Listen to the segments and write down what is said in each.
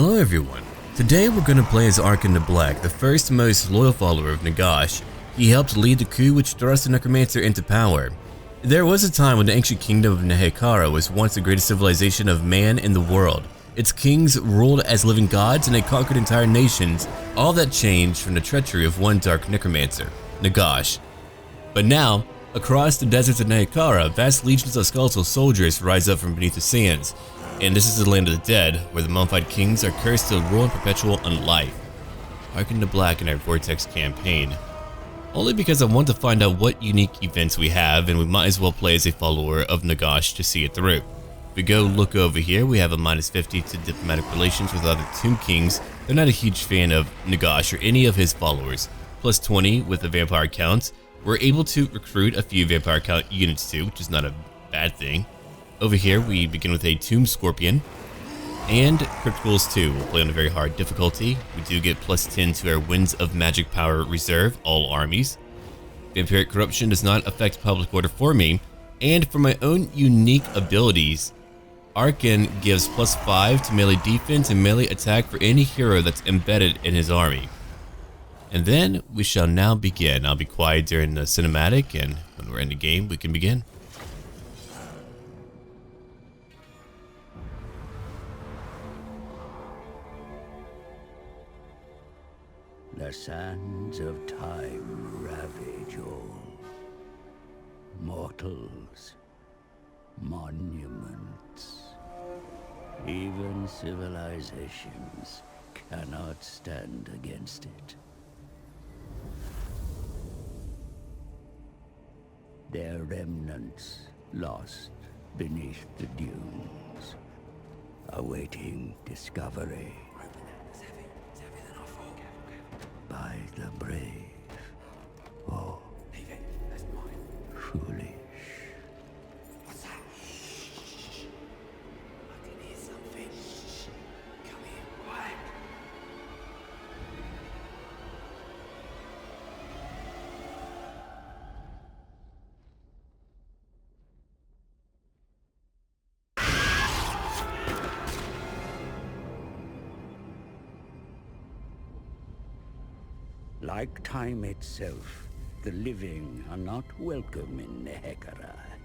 Hello everyone. Today we're going to play as Arkhan the Black, the first most loyal follower of Nagash. He helped lead the coup which thrust the necromancer into power. There was a time when the ancient kingdom of Nehekharan was once the greatest civilization of man in the world. Its kings ruled as living gods and they conquered entire nations. All that changed from the treachery of one dark necromancer, Nagash. But now, across the deserts of Nehekharan, vast legions of skeletal soldiers rise up from beneath the sands. And this is the land of the dead, where the mummified kings are cursed to rule in perpetual unlife. Arkhan the Black in our Vortex campaign. Only because I want to find out what unique events we have, and we might as well play as a follower of Nagash to see it through. If we go look over here, we have a -50 to diplomatic relations with other Tomb Kings. They're not a huge fan of Nagash or any of his followers. +20 with the vampire count. We're able to recruit a few vampire count units too, which is not a bad thing. Over here, we begin with a Tomb Scorpion, and Criticals too. We'll play on a very hard difficulty. We do get +10 to our Winds of Magic Power Reserve, all armies. Vampiric Corruption does not affect public order for me, and for my own unique abilities, Arkhan gives +5 to melee defense and melee attack for any hero that's embedded in his army. And then we shall now begin. I'll be quiet during the cinematic, and when we're in the game, we can begin. The sands of time ravage all. Mortals, monuments, even civilizations cannot stand against it. Their remnants lost beneath the dunes, awaiting discovery. By the brave, or foolish. What's that? I can hear something. Come here, quiet. Like time itself, the living are not welcome in Nehekharan.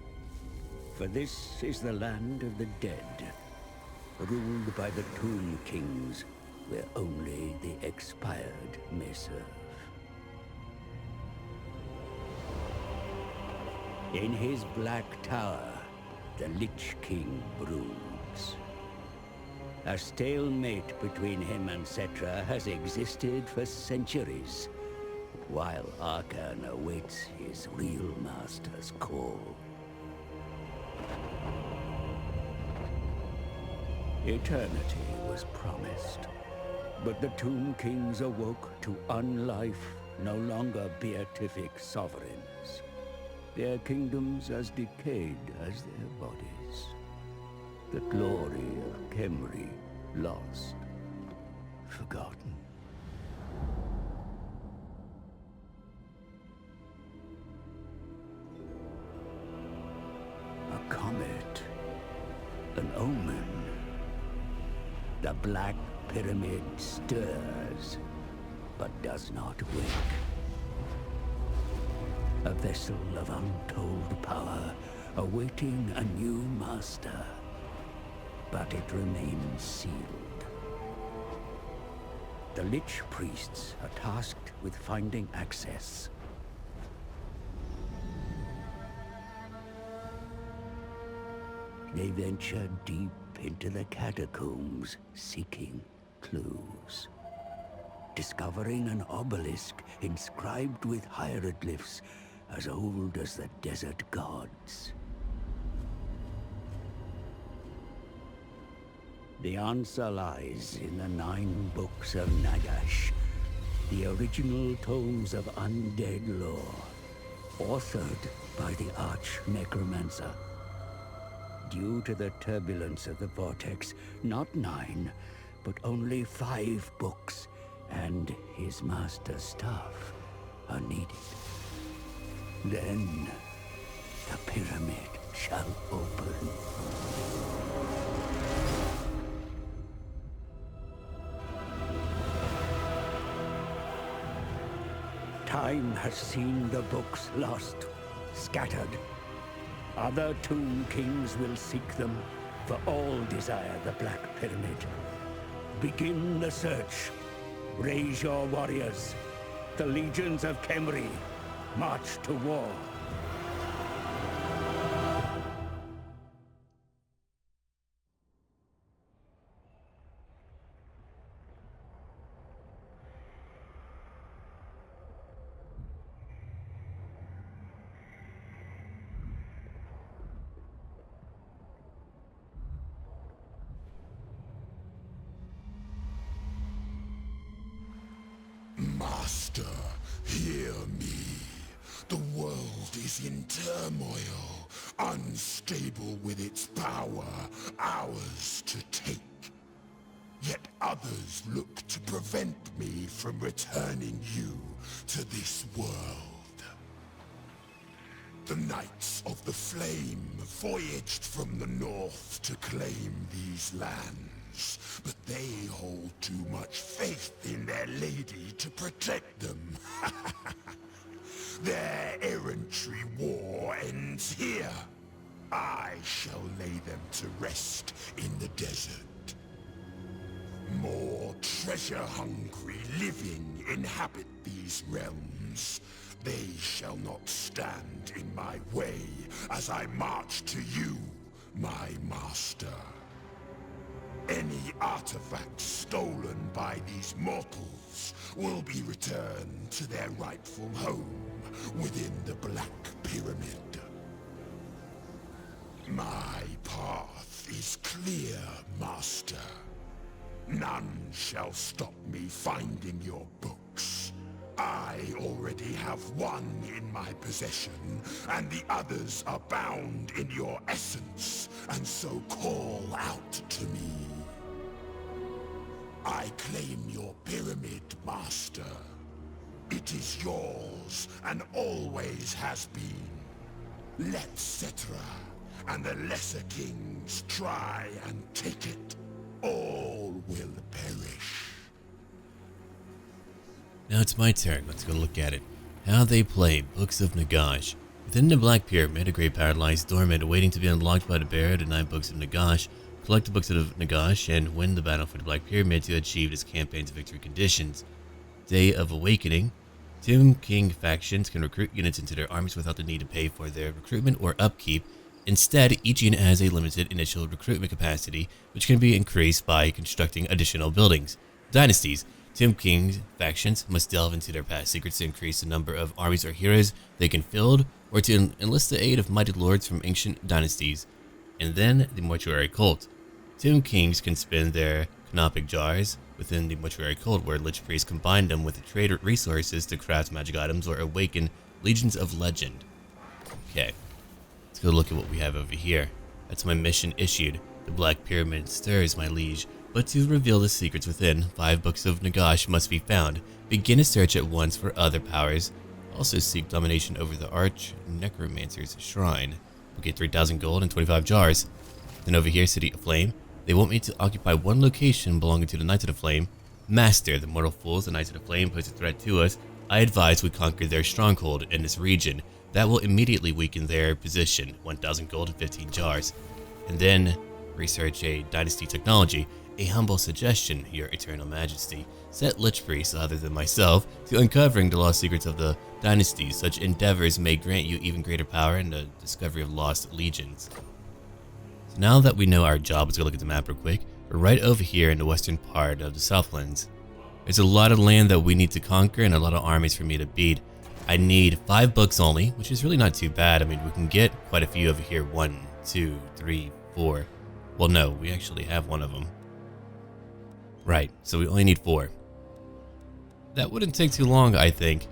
For this is the land of the dead, ruled by the Tomb Kings, where only the expired may serve. In his black tower, the Lich King broods. A stalemate between him and Settra has existed for centuries, while Arkhan awaits his real master's call. Eternity was promised, but the Tomb Kings awoke to unlife, no longer beatific sovereigns. Their kingdoms as decayed as their bodies. The glory of Khemri lost, forgotten. A comet, an omen. The Black Pyramid stirs, but does not wake. A vessel of untold power, awaiting a new master. But it remains sealed. The Lich Priests are tasked with finding access. They venture deep into the catacombs, seeking clues. Discovering an obelisk inscribed with hieroglyphs as old as the desert gods. The answer lies in the 9 Books of Nagash, the original tomes of undead lore, authored by the arch-necromancer. Due to the turbulence of the Vortex, not 9, but only 5 books and his master's staff are needed. Then, the pyramid shall open. Time has seen the books lost, scattered. Other tomb kings will seek them, for all desire the Black Pyramid. Begin the search. Raise your warriors. The legions of Khemri march to war. Master, hear me. The world is in turmoil, unstable with its power, ours to take. Yet others look to prevent me from returning you to this world. The Knights of the Flame voyaged from the north to claim these lands, but they hold too much faith in their lady to protect them. Their errantry war ends here. I shall lay them to rest in the desert. More treasure-hungry living inhabit these realms. They shall not stand in my way as I march to you, my master. Any artifacts stolen by these mortals will be returned to their rightful home within the Black Pyramid. My path is clear, master. None shall stop me finding your books. I already have one in my possession, and the others are bound in your essence, and so call out to me. I claim your pyramid, master. It is yours, and always has been. Let Settra and the lesser kings try and take it. All will perish. Now it's my turn. Let's go look at it. How they play Books of Nagash. Within the Black Pyramid, a great power lies dormant, waiting to be unlocked by the bearer to 9 Books of Nagash. Collect the Books of Nagash and win the battle for the Black Pyramid to achieve its campaign's victory conditions. Day of Awakening. Tomb King factions can recruit units into their armies without the need to pay for their recruitment or upkeep. Instead, each unit has a limited initial recruitment capacity, which can be increased by constructing additional buildings. Dynasties. Tomb King factions must delve into their past secrets to increase the number of armies or heroes they can field, or to enlist the aid of mighty lords from ancient dynasties. And then the Mortuary Cult. Tomb Kings can spend their Canopic Jars within the Mortuary Cult, where Lich Priests combine them with trade resources to craft magic items or awaken legions of legend. Okay, let's go look at what we have over here. That's my mission issued. The Black Pyramid stirs, my liege, but to reveal the secrets within, 5 Books of Nagash must be found. Begin a search at once for other powers. Also seek domination over the Arch Necromancer's Shrine. We'll get 3,000 gold and 25 jars. Then over here, City of Flame. They want me to occupy one location belonging to the Knights of the Flame. Master, the mortal fools, the Knights of the Flame pose a threat to us. I advise we conquer their stronghold in this region. That will immediately weaken their position. 1,000 gold and 15 jars. And then research a dynasty technology. A humble suggestion, Your Eternal Majesty. Set Lich Priests, other than myself, to uncovering the lost secrets of the dynasties. Such endeavors may grant you even greater power in the discovery of lost legions. So now that we know our job, let's go look at the map real quick. We're right over here in the western part of the Southlands. There's a lot of land that we need to conquer and a lot of armies for me to beat. I need 5 books only, which is really not too bad. I mean, we can get quite a few over here. 1, 2, 3, 4. Well, no, we actually have one of them. Right, so we only need 4. That wouldn't take too long, I think.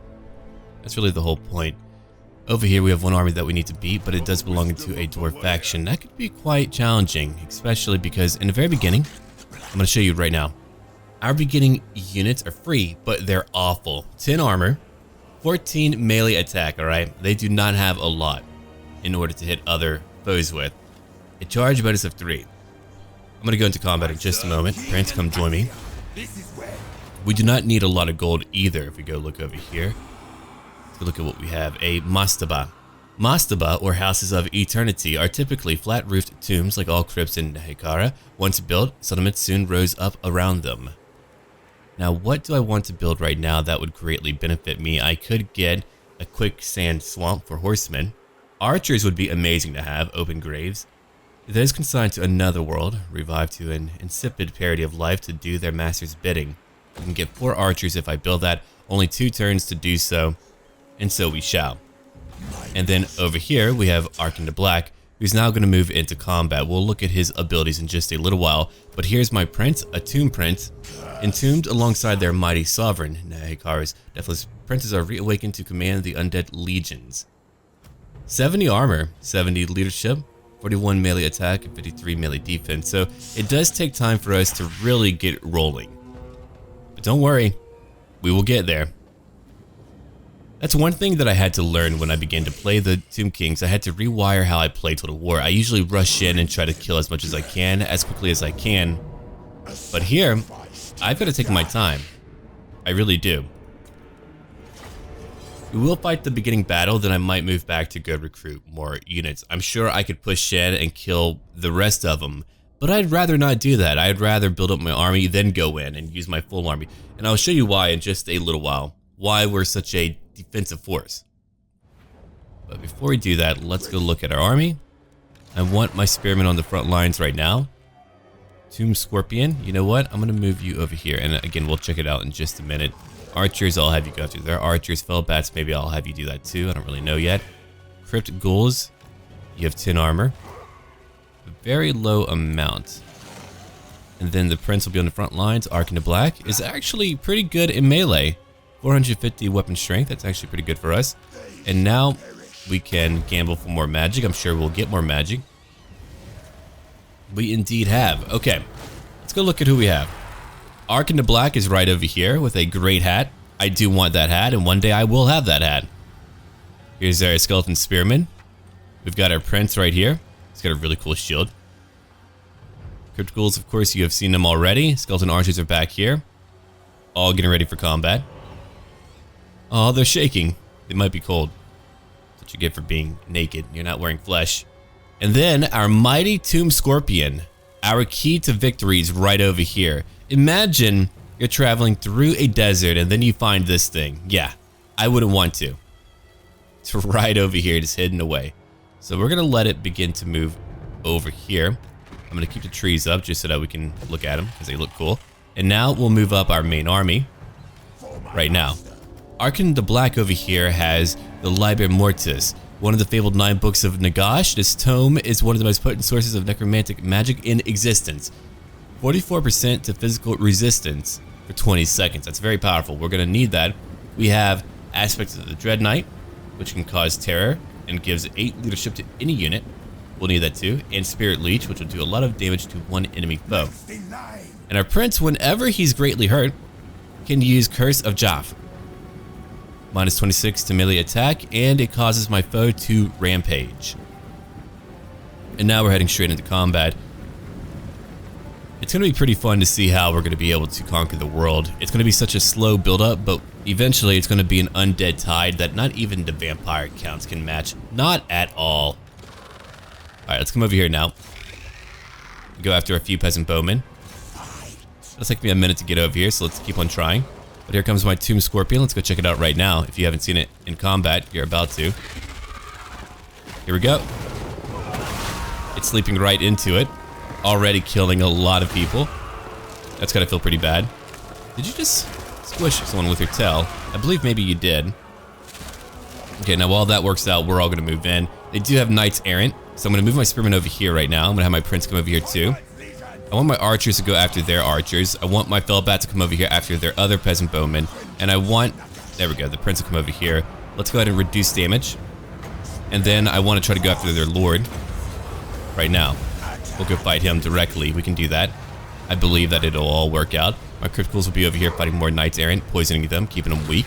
That's really the whole point. Over here we have one army that we need to beat, but it does belong to a dwarf faction. That could be quite challenging, especially because in the very beginning, I'm going to show you right now. Our beginning units are free, but they're awful. 10 armor, 14 melee attack, alright? They do not have a lot in order to hit other foes with. A charge bonus of 3. I'm going to go into combat in just a moment. Parents, come join me. We do not need a lot of gold either if we go look over here. Let's go look at what we have. A mastaba. Mastaba, or houses of eternity, are typically flat-roofed tombs like all crypts in Nehekharan. Once built, settlements soon rose up around them. Now, what do I want to build right now that would greatly benefit me? I could get a quicksand swamp for horsemen. Archers would be amazing to have, open graves. Those consigned to another world, revived to an insipid parody of life to do their master's bidding. I can get 4 archers if I build that, only 2 turns to do so, and so we shall. And then over here we have Arkhan the Black, who's now going to move into combat. We'll look at his abilities in just a little while, but here's my prince, a tomb prince, entombed alongside their mighty sovereign. Nehekharan's deathless princes are reawakened to command the undead legions. 70 armor, 70 leadership, 41 melee attack, and 53 melee defense, so it does take time for us to really get rolling. But don't worry, we will get there. That's one thing that I had to learn when I began to play the Tomb Kings. I had to rewire how I play Total War. I usually rush in and try to kill as much as I can, as quickly as I can. But here, I've got to take my time. I really do. We will fight the beginning battle, then I might move back to go recruit more units. I'm sure I could push in and kill the rest of them, but I'd rather not do that. I'd rather build up my army, then go in and use my full army. And I'll show you why in just a little while. Why we're such a defensive force. But before we do that, let's go look at our army. I want my spearmen on the front lines right now. Tomb Scorpion, you know what? I'm going to move you over here. And again, we'll check it out in just a minute. Archers, I'll have you go through. There are archers, fell bats, maybe I'll have you do that too. I don't really know yet. Crypt Ghouls, you have 10 armor. A very low amount. And then the Prince will be on the front lines. Arkhan the Black is actually pretty good in melee. 450 weapon strength, that's actually pretty good for us. And now we can gamble for more magic. I'm sure we'll get more magic. We indeed have. Okay, let's go look at who we have. Arkhan the Black is right over here with a great hat. I do want that hat, and one day I will have that hat. Here's our skeleton spearman. We've got our prince right here. He's got a really cool shield. Crypt Ghouls, of course, you have seen them already. Skeleton archers are back here, all getting ready for combat. Oh, they're shaking. They might be cold. That's what you get for being naked. You're not wearing flesh. And then our mighty Tomb Scorpion. Our key to victory is right over here. Imagine you're traveling through a desert and then you find this thing. Yeah, I wouldn't want to. It's right over here, just hidden away. So we're going to let it begin to move over here. I'm going to keep the trees up just so that we can look at them because they look cool. And now we'll move up our main army right now. Arkhan the Black over here has the Liber Mortis, one of the fabled 9 books of Nagash. This tome is one of the most potent sources of necromantic magic in existence. 44% to physical resistance for 20 seconds. That's very powerful. We're going to need that. We have Aspects of the Dread Knight, which can cause terror and gives 8 leadership to any unit. We'll need that too. And Spirit Leech, which will do a lot of damage to one enemy foe. And our prince, whenever he's greatly hurt, can use Curse of Jaff. Minus 26 to melee attack, and it causes my foe to rampage. And now we're heading straight into combat. It's going to be pretty fun to see how we're going to be able to conquer the world. It's going to be such a slow build-up, but eventually it's going to be an undead tide that not even the vampire counts can match. Not at all. Alright, let's come over here now. Go after a few peasant bowmen. It'll take me a minute to get over here, so let's keep on trying. But here comes my Tomb Scorpion. Let's go check it out right now. If you haven't seen it in combat, you're about to. Here we go. It's sleeping right into it. Already killing a lot of people. That's gotta feel pretty bad. Did you just squish someone with your tail? I believe maybe you did. Okay, now while that works out, we're all gonna move in. They do have Knights Errant, so I'm gonna move my spearmen over here right now. I'm gonna have my prince come over here too. I want my archers to go after their archers. I want my fellbat to come over here after their other peasant bowmen. And I want, there we go, the prince will come over here. Let's go ahead and reduce damage. And then I want to try to go after their lord right now. We'll go fight him directly. We can do that. I believe that it'll all work out. My Crypt Ghouls will be over here fighting more Knights Errant, poisoning them, keeping them weak.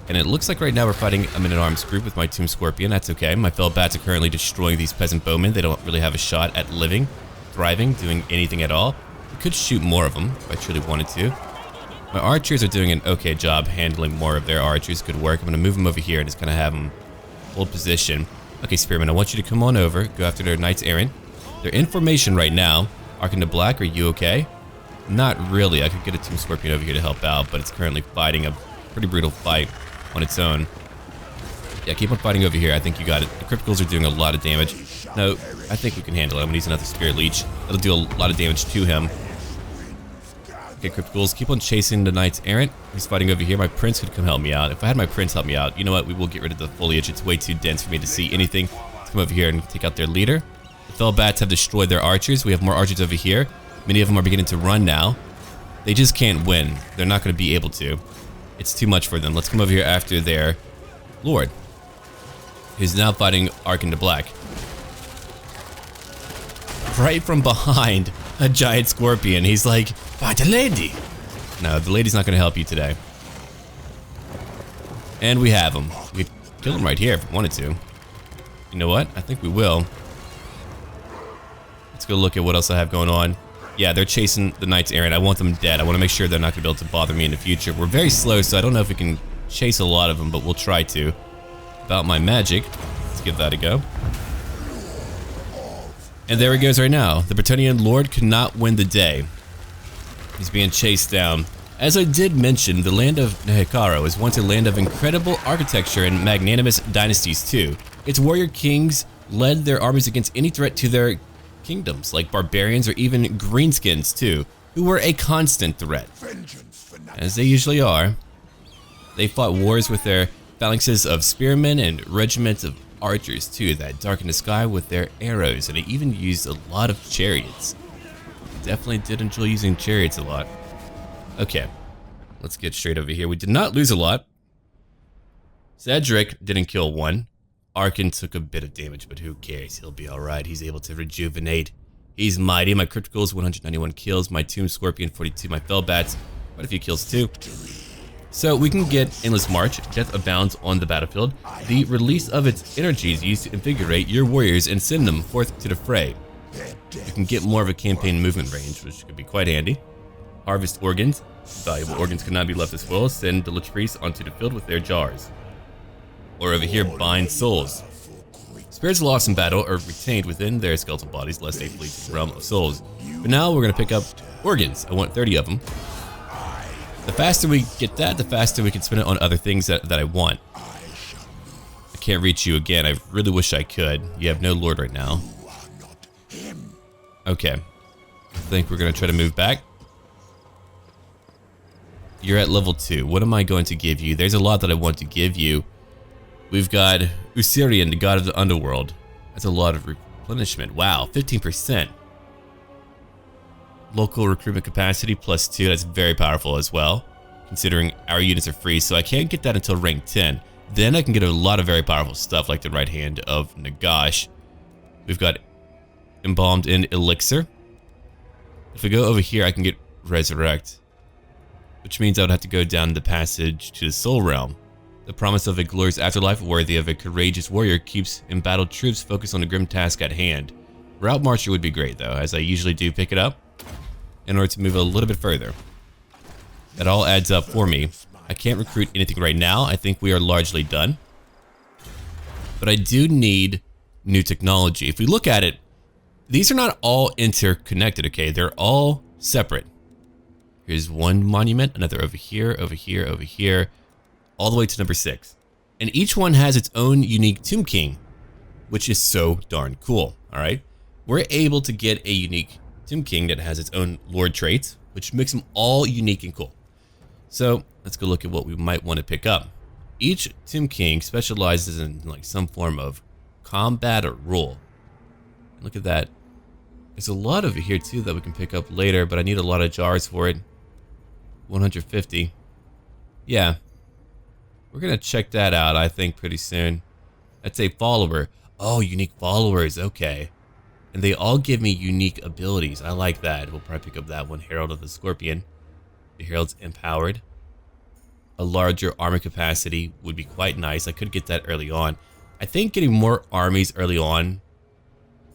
And it looks like right now we're fighting a men-at-arms group with my Tomb Scorpion. That's okay. My fellbats are currently destroying these peasant bowmen. They don't really have a shot at living, thriving, doing anything at all. We could shoot more of them if I truly wanted to. My archers are doing an okay job handling more of their archers. Good work. I'm going to move them over here and just kind of have them hold position. Okay, Spearman, I want you to come on over. Go after their knights errant. They're in formation right now. Arkhan the Black, are you okay? Not really. I could get a Team Scorpion over here to help out, but it's currently fighting a pretty brutal fight on its own. Yeah, keep on fighting over here. I think you got it. The Criticals are doing a lot of damage. No, I think we can handle it. I'm going to use another Spirit Leech. That'll do a lot of damage to him. Okay, Criticals, keep on chasing the Knights Errant. He's fighting over here. My Prince could come help me out. If I had my Prince help me out, you know what? We will get rid of the foliage. It's way too dense for me to see anything. Let's come over here and take out their leader. The Fell Bats have destroyed their archers. We have more archers over here. Many of them are beginning to run now. They just can't win. They're not going to be able to. It's too much for them. Let's come over here after their Lord, who's now fighting Arkhan the Black. Right from behind a giant scorpion. He's like, fight a lady. No, the lady's not going to help you today. And we have him. We could kill him right here if we wanted to. You know what? I think we will. Let's go look at what else I have going on. Yeah, they're chasing the Knights Errant. I want them dead. I want to make sure they're not going to be able to bother me in the future. We're very slow, so I don't know if we can chase a lot of them, but we'll try to. About my magic. Let's give that a go. And there he goes right now. The Bretonnian Lord could not win the day. He's being chased down. As I did mention, the land of Nehekharan is once a land of incredible architecture and magnanimous dynasties too. Its warrior kings led their armies against any threat to their kingdoms, like barbarians or even greenskins too, who were a constant threat. As they usually are. They fought wars with their phalanxes of spearmen and regiments of archers too that darkened the sky with their arrows, and they even used a lot of chariots. Definitely did enjoy using chariots a lot. Okay, let's get straight over here. We did not lose a lot. Cedric didn't kill one. Arkhan took a bit of damage, but who cares? He'll be alright. He's able to rejuvenate. He's mighty. My criticals, 191 kills. My Tomb Scorpion, 42. My Fell Bats, quite a few kills too. So we can get Endless March. Death abounds on the battlefield. The release of its energy is used to invigorate your warriors and send them forth to the fray. You can get more of a campaign movement range, which could be quite handy. Harvest organs. Valuable organs could not be left as well. Send the Lich Priests onto the field with their jars. Or over here, bind souls. Spirits lost in battle are retained within their skeletal bodies lest they flee to the realm of souls. But now we're going to pick up organs. I want 30 of them. The faster we get that, the faster we can spend it on other things that I want. I can't reach you again. I really wish I could. You have no lord right now. Okay. I think we're going to try to move back. You're at level 2. What am I going to give you? There's a lot that I want to give you. We've got Usirian, the god of the underworld. That's a lot of replenishment. Wow, 15%. Local recruitment capacity +2. That's very powerful as well, considering our units are free. So I can't get that until rank 10. Then I can get a lot of very powerful stuff like the right hand of Nagash. We've got embalmed in elixir. If we go over here, I can get resurrect, which means I would have to go down the passage to the soul realm. The promise of a glorious afterlife worthy of a courageous warrior keeps embattled troops focused on the grim task at hand. Route Marcher would be great though, as I usually do pick it up in order to move a little bit further. That all adds up for me. I can't recruit anything right now. I think we are largely done. But I do need new technology. If we look at it, these are not all interconnected, okay? They're all separate. Here's one monument, another over here, over here, over here, all the way to number 6. And each one has its own unique Tomb King, which is so darn cool, all right? We're able to get a unique Tomb King that has its own Lord traits, which makes them all unique and cool. So let's go look at what we might want to pick up. Each Tomb King specializes in like some form of combat or rule. Look at that. There's a lot over here too that we can pick up later, but I need a lot of jars for it. 150. Yeah. We're gonna check that out, I think, pretty soon. That's a follower. Oh, unique followers, okay. And they all give me unique abilities. I like that. We'll probably pick up that one. Herald of the Scorpion. The Herald's empowered. A larger armor capacity would be quite nice. I could get that early on. I think getting more armies early on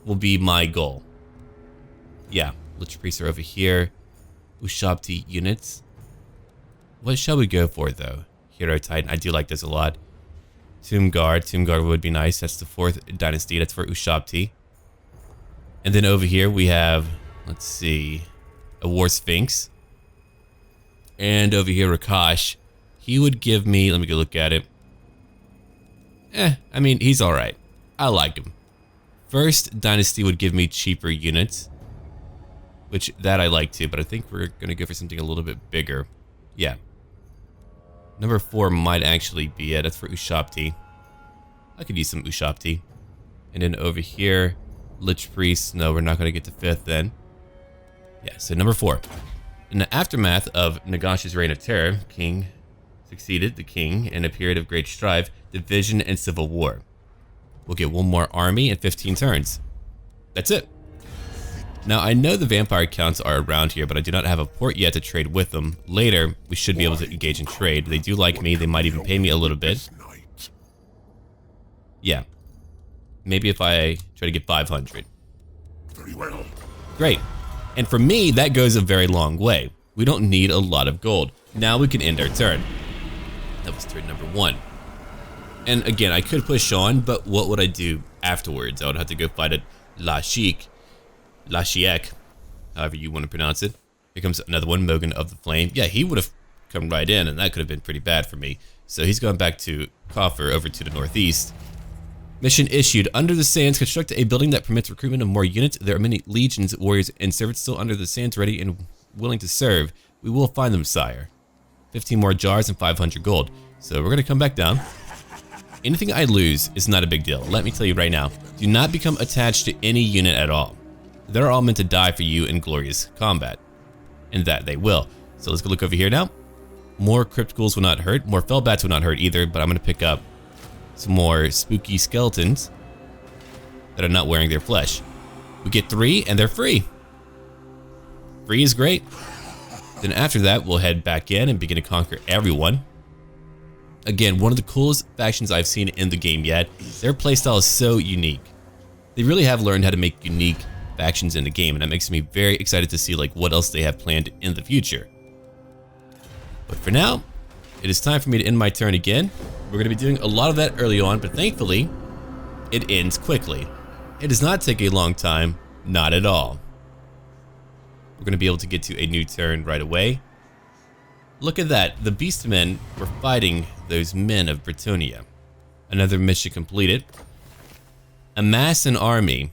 will be my goal. Yeah, Lich Priests are over here. Ushabti units. What shall we go for though? Hero Titan, I do like this a lot. Tomb Guard would be nice. That's the 4th dynasty, that's for Ushabti. And then over here we have, let's see, a War Sphinx. And over here Rakash, he would give me, let me go look at it. I mean, he's alright. I like him. 1st dynasty would give me cheaper units, which that I like too, but I think we're going to go for something a little bit bigger. Yeah. Number 4 might actually be it. That's for Ushabti. I could use some Ushabti. And then over here, Lich Priest. No, we're not going to get to 5th then. Yeah, so number 4. In the aftermath of Nagash's reign of terror, King succeeded the king in a period of great strife, division, and civil war. We'll get 1 more army in 15 turns. That's it. Now, I know the vampire counts are around here, but I do not have a port yet to trade with them. Later, we should be able to engage in trade. They do like me. They might even pay me a little bit. Yeah. Maybe if I try to get 500. Very well. Great. And for me, that goes a very long way. We don't need a lot of gold. Now we can end our turn. That was turn number 1. And again, I could push on, but what would I do afterwards? I would have to go fight at Lashiek, however you want to pronounce it. Here comes another one, Mogan of the Flame. Yeah, he would have come right in, and that could have been pretty bad for me. So he's going back to Koffer, over to the northeast. Mission issued. Under the sands, construct a building that permits recruitment of more units. There are many legions, warriors, and servants still under the sands ready and willing to serve. We will find them, sire. 15 more jars and 500 gold. So we're going to come back down. Anything I lose is not a big deal. Let me tell you right now. Do not become attached to any unit at all. They're all meant to die for you in glorious combat. And that they will. So let's go look over here now. More crypt ghouls will not hurt. More fell bats will not hurt either, but I'm going to pick up some more spooky skeletons that are not wearing their flesh. We get 3 and they're free. Free is great. Then after that, we'll head back in and begin to conquer everyone. Again, one of the coolest factions I've seen in the game yet. Their playstyle is so unique. They really have learned how to make unique factions in the game, and that makes me very excited to see like what else they have planned in the future. But for now, it is time for me to end my turn again. We're going to be doing a lot of that early on, but thankfully, it ends quickly. It does not take a long time, not at all. We're going to be able to get to a new turn right away. Look at that, the Beastmen were fighting those men of Bretonnia. Another mission completed. Amass an army.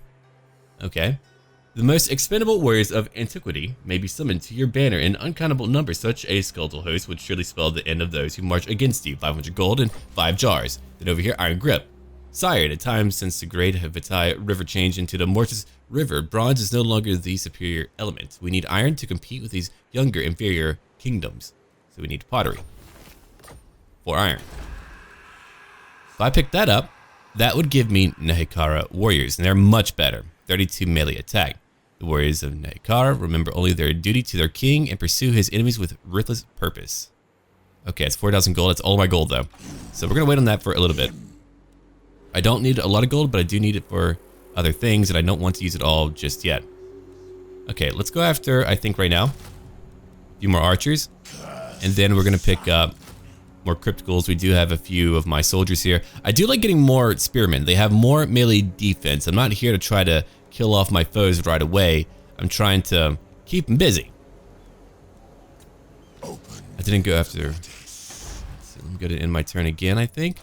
Okay. The most expendable warriors of antiquity may be summoned to your banner in uncountable numbers. Such a skeletal host would surely spell the end of those who march against you. 500 gold and 5 jars. Then over here, Iron Grip. Sire, at a time since the great Vitai River changed into the Mortis River, bronze is no longer the superior element. We need iron to compete with these younger, inferior kingdoms. So we need pottery. 4 iron. If I pick that up, that would give me Nehekharan warriors, and they're much better. 32 melee attack. The warriors of Nehekharan remember only their duty to their king and pursue his enemies with ruthless purpose. Okay, it's 4,000 gold. That's all my gold, though. So we're going to wait on that for a little bit. I don't need a lot of gold, but I do need it for other things, and I don't want to use it all just yet. Okay, let's go after, I think right now, a few more archers. And then we're going to pick up more crypt ghouls. We do have a few of my soldiers here. I do like getting more spearmen. They have more melee defense. I'm not here to try to kill off my foes right away. I'm trying to keep them busy. I didn't go after... So I'm going to end my turn again, I think.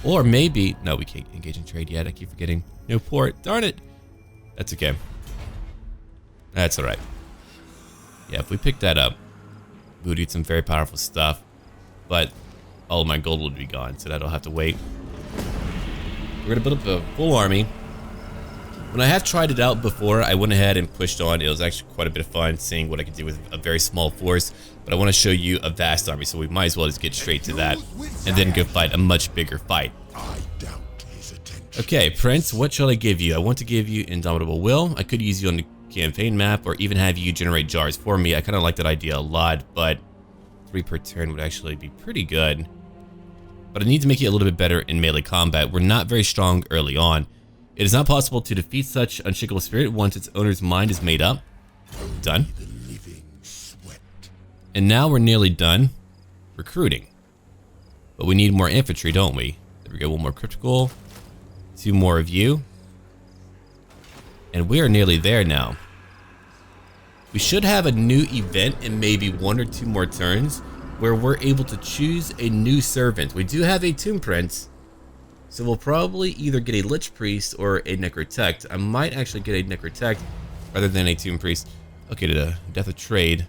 Or maybe... No, we can't engage in trade yet. I keep forgetting. No port. Darn it. That's okay. That's alright. Yeah, if we pick that up, we would do some very powerful stuff, but all of my gold would be gone, so that'll have to wait. We're gonna build up a full army. When I have tried it out before, I went ahead and pushed on. It was actually quite a bit of fun seeing what I could do with a very small force, but I want to show you a vast army, so we might as well just get straight to that and then go fight a much bigger fight. Okay, Prince, what shall I give you? I want to give you Indomitable Will. I could use you on the campaign map or even have you generate jars for me. I kind of like that idea a lot, but 3 per turn would actually be pretty good. But I need to make it a little bit better in melee combat. We're not very strong early on. It is not possible to defeat such unshakable spirit once its owner's mind is made up. Done. And now we're nearly done. recruiting. But we need more infantry, don't we? There we go, 1 more critical. 2 more of you. And we are nearly there now. We should have a new event in maybe 1 or 2 more turns where we're able to choose a new servant. We do have a Tomb Prince, so we'll probably either get a Lich Priest or a Necrotect. I might actually get a Necrotect rather than a Tomb Priest. Okay, the Death of Trade.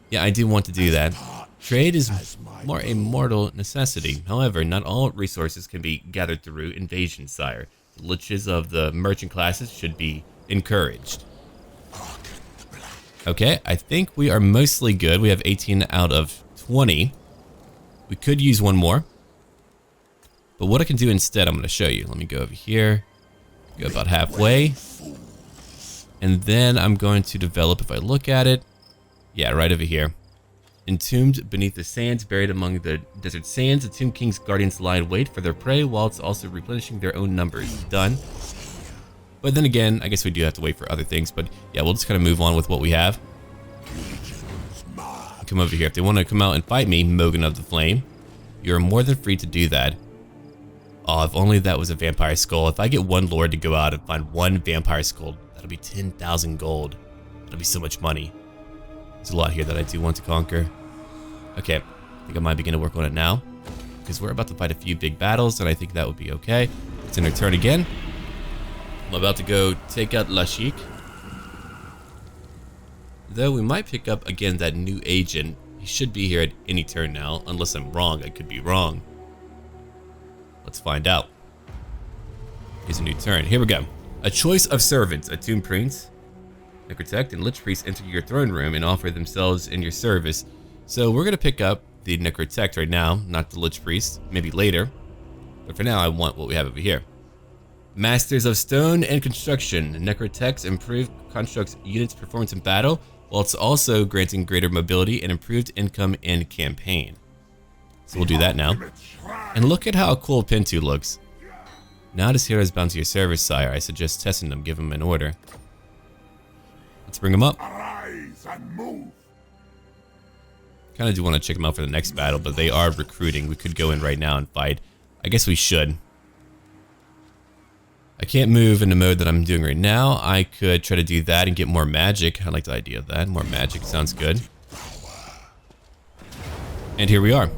Yeah, I do want to do that. Trade is more a mortal necessity. However, not all resources can be gathered through invasion, sire. The liches of the merchant classes should be encouraged. Okay, I think we are mostly good. We have 18 out of 20. We could use 1 more. But what I can do instead, I'm going to show you. Let me go over here. Go about halfway. And then I'm going to develop, if I look at it. Yeah, right over here. Entombed beneath the sands, buried among the desert sands, the Tomb King's guardians lie in wait for their prey, whilst also replenishing their own numbers. Done. But then again, I guess we do have to wait for other things. But yeah, we'll just kind of move on with what we have. Come over here. If they want to come out and fight me, Mogan of the Flame, you're more than free to do that. Oh, if only that was a vampire skull. If I get 1 lord to go out and find 1 vampire skull, that'll be 10,000 gold. That'll be so much money. There's a lot here that I do want to conquer. Okay, I think I might begin to work on it now, because we're about to fight a few big battles, and I think that would be okay. It's in our turn again. I'm about to go take out Lashik. Though we might pick up again that new agent. He should be here at any turn now, unless I'm wrong. I could be wrong. Let's find out. Here's a new turn. Here we go. A choice of servants. A Tomb Prince, Necrotect, and Lich Priest enter your throne room and offer themselves in your service. So we're going to pick up the Necrotect right now, not the Lich Priest. Maybe later. But for now, I want what we have over here. Masters of Stone and Construction. Necrotects improve constructs units' performance in battle, while it's also granting greater mobility and improved income in campaign. So we'll do that now. And look at how cool Pintu looks. Now this hero is bound to your service, sire. I suggest testing them, give him an order. Let's bring him up. Arise and move. Kind of do want to check them out for the next battle, but they are recruiting. We could go in right now and fight. I guess we should. I can't move in the mode that I'm doing right now. I could try to do that and get more magic. I like the idea of that. More magic sounds good. And here we are.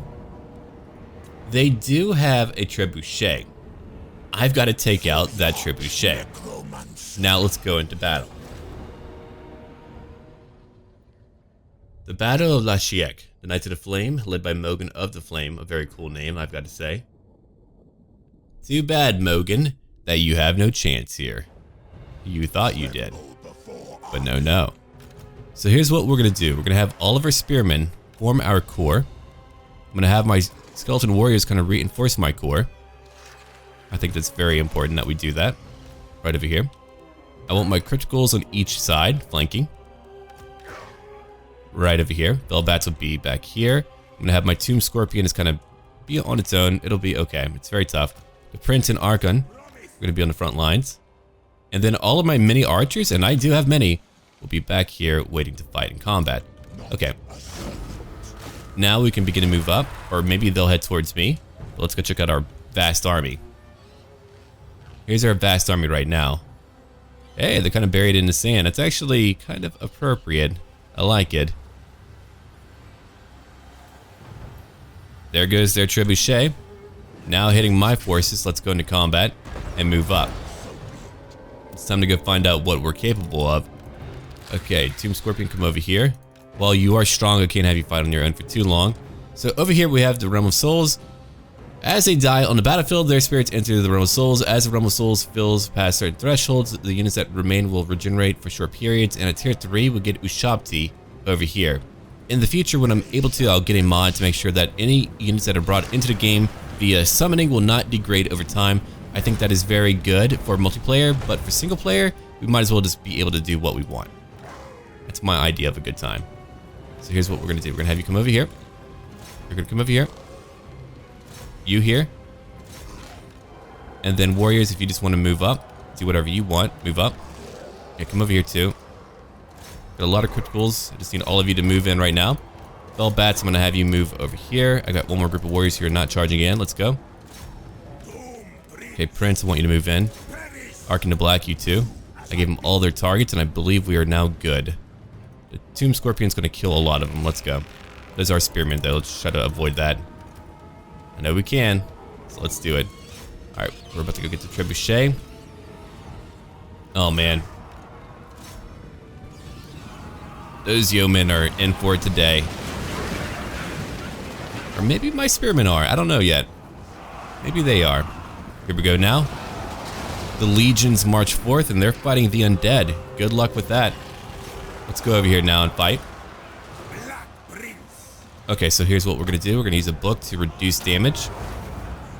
They do have a trebuchet. I've got to take out that trebuchet. Now let's go into battle. The Battle of Lashiek, the Knights of the Flame, led by Mogan of the Flame. A very cool name, I've got to say. Too bad, Mogan, that you have no chance here. You thought you did, but no. So here's what we're going to do. We're going to have all of our spearmen form our core. I'm going to have my skeleton warriors kind of reinforce my core. I think that's very important that we do that. Right over here. I want my criticals on each side, flanking. Right over here. Velbats will be back here. I'm going to have my Tomb Scorpion is kind of be on its own. It'll be okay. It's very tough. The Prince and Arkhan are going to be on the front lines. And then all of my mini archers, and I do have many, will be back here waiting to fight in combat. Okay. Now we can begin to move up, or maybe they'll head towards me. But let's go check out our vast army. Here's our vast army right now. Hey, they're kind of buried in the sand. That's actually kind of appropriate. I like it. There goes their trebuchet. Now hitting my forces, let's go into combat and move up. It's time to go find out what we're capable of. Okay, Tomb Scorpion, come over here. While you are strong, I can't have you fight on your own for too long. So over here we have the Realm of Souls. As they die on the battlefield, their spirits enter the Realm of Souls. As the Realm of Souls fills past certain thresholds, the units that remain will regenerate for short periods, and at tier 3 we'll get Ushabti over here. In the future, when I'm able to, I'll get a mod to make sure that any units that are brought into the game via summoning will not degrade over time. I think that is very good for multiplayer, but for single player, we might as well just be able to do what we want. That's my idea of a good time. So here's what we're going to do. We're going to have you come over here. You're going to come over here. You here. And then warriors, if you just want to move up, do whatever you want, move up. Yeah, come over here too. Got a lot of criticals. I just need all of you to move in right now. Fell Bats, I'm gonna have you move over here. I got one more group of warriors here not charging in. Let's go. Okay, Prince, I want you to move in. Arkhan the Black, you too. I gave them all their targets, and I believe we are now good. The Tomb Scorpion's gonna kill a lot of them. Let's go. There's our Spearman, though. Let's try to avoid that. I know we can, so let's do it. Alright, we're about to go get the Trebuchet. Oh, man. Those yeomen are in for it today. Or maybe my Spearmen are. I don't know yet. Maybe they are. Here we go now. The legions march forth, and they're fighting the undead. Good luck with that. Let's go over here now and fight. Okay, so here's what we're going to do. We're going to use a book to reduce damage.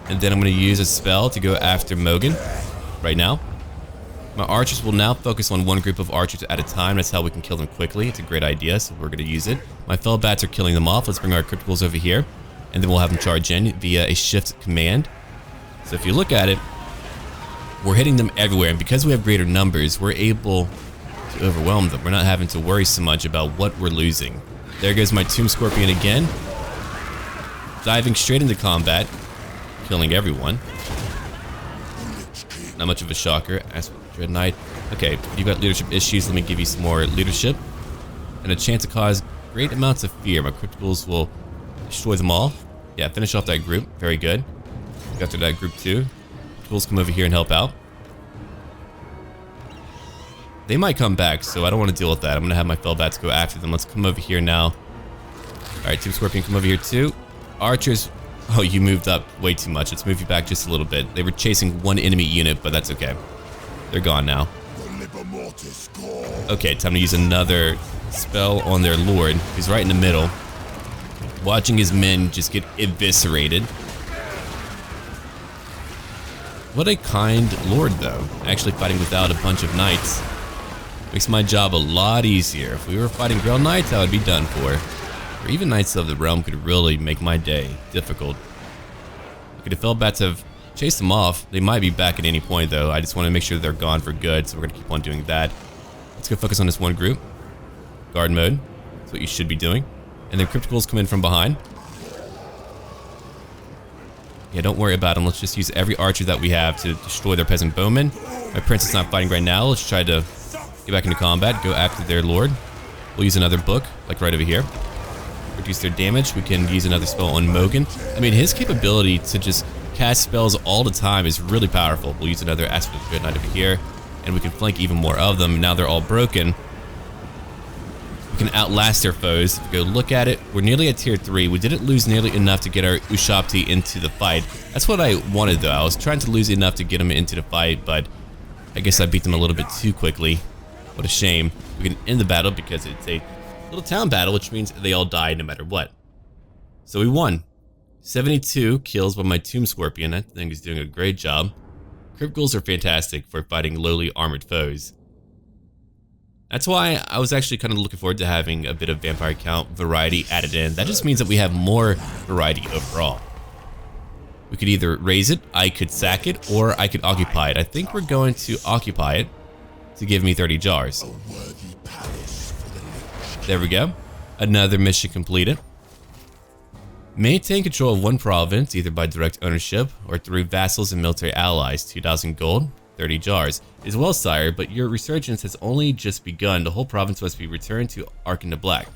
And then I'm going to use a spell to go after Mogan right now. My archers will now focus on one group of archers at a time. That's how we can kill them quickly. It's a great idea, so we're going to use it. My fell bats are killing them off. Let's bring our criticals over here. And then we'll have them charge in via a shift command. So if you look at it, we're hitting them everywhere. And because we have greater numbers, we're able to overwhelm them. We're not having to worry so much about what we're losing. There goes my Tomb Scorpion again. Diving straight into combat. Killing everyone. Not much of a shocker. As for Dread Knight. Okay, you've got leadership issues. Let me give you some more leadership. And a chance to cause great amounts of fear. My criticals will destroy them all. Yeah, finish off that group. Very good. After that group too. Criticals come over here and help out. They might come back, so I don't want to deal with that. I'm going to have my fell bats go after them. Let's come over here now. Alright, Tomb Scorpion, come over here too. Archers. Oh, you moved up way too much. Let's move you back just a little bit. They were chasing one enemy unit, but that's okay. They're gone now. Okay, time to use another spell on their lord, who's right in the middle. Watching his men just get eviscerated. What a kind lord, though. Actually fighting without a bunch of knights. Makes my job a lot easier. If we were fighting Grail Knights, I would be done for. Or even Knights of the Realm could really make my day difficult. Okay, the fell bats have chased them off. They might be back at any point, though. I just want to make sure they're gone for good, so we're going to keep on doing that. Let's go focus on this one group. Guard mode. That's what you should be doing. And then criticals come in from behind. Yeah, don't worry about them. Let's just use every archer that we have to destroy their peasant bowmen. My prince is not fighting right now. Let's try to get back into combat. Go after their lord. We'll use another book, like right over here. Reduce their damage. We can use another spell on Mogan. I mean, his capability to just cast spells all the time is really powerful. We'll use another Aspect of Dread Knight over here. And we can flank even more of them. Now they're all broken. We can outlast their foes. If we go look at it, we're nearly at tier 3. We didn't lose nearly enough to get our Ushabti into the fight. That's what I wanted, though. I was trying to lose enough to get them into the fight, but I guess I beat them a little bit too quickly. What a shame. We can end the battle because it's a little town battle, which means they all die no matter what. So we won. 72 kills by my Tomb Scorpion. I think he's doing a great job. Criticals are fantastic for fighting lowly armored foes. That's why I was actually kind of looking forward to having a bit of vampire count variety added in. That just means that we have more variety overall. We could either raise it, I could sack it, or I could occupy it. I think we're going to occupy it to give me 30 jars. There we go. Another mission completed. Maintain control of one province, either by direct ownership or through vassals and military allies. 2,000 gold, 30 jars. It is well, sire, but your resurgence has only just begun. The whole province must be returned to Arkhan the Black.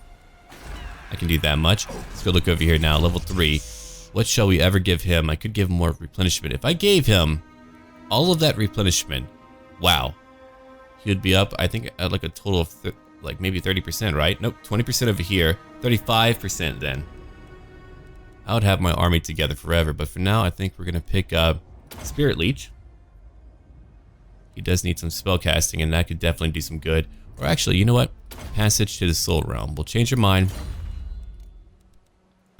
I can do that much. Let's go look over here now. Level 3. What shall we ever give him? I could give him more replenishment. If I gave him all of that replenishment, wow. He would be up, I think, at like a total of like maybe 30%, right? Nope, 20% over here. 35% then. I would have my army together forever, but for now, I think we're going to pick up Spirit Leech. He does need some spell casting, and that could definitely do some good. Or actually, you know what? Passage to the Soul Realm. We'll change your mind.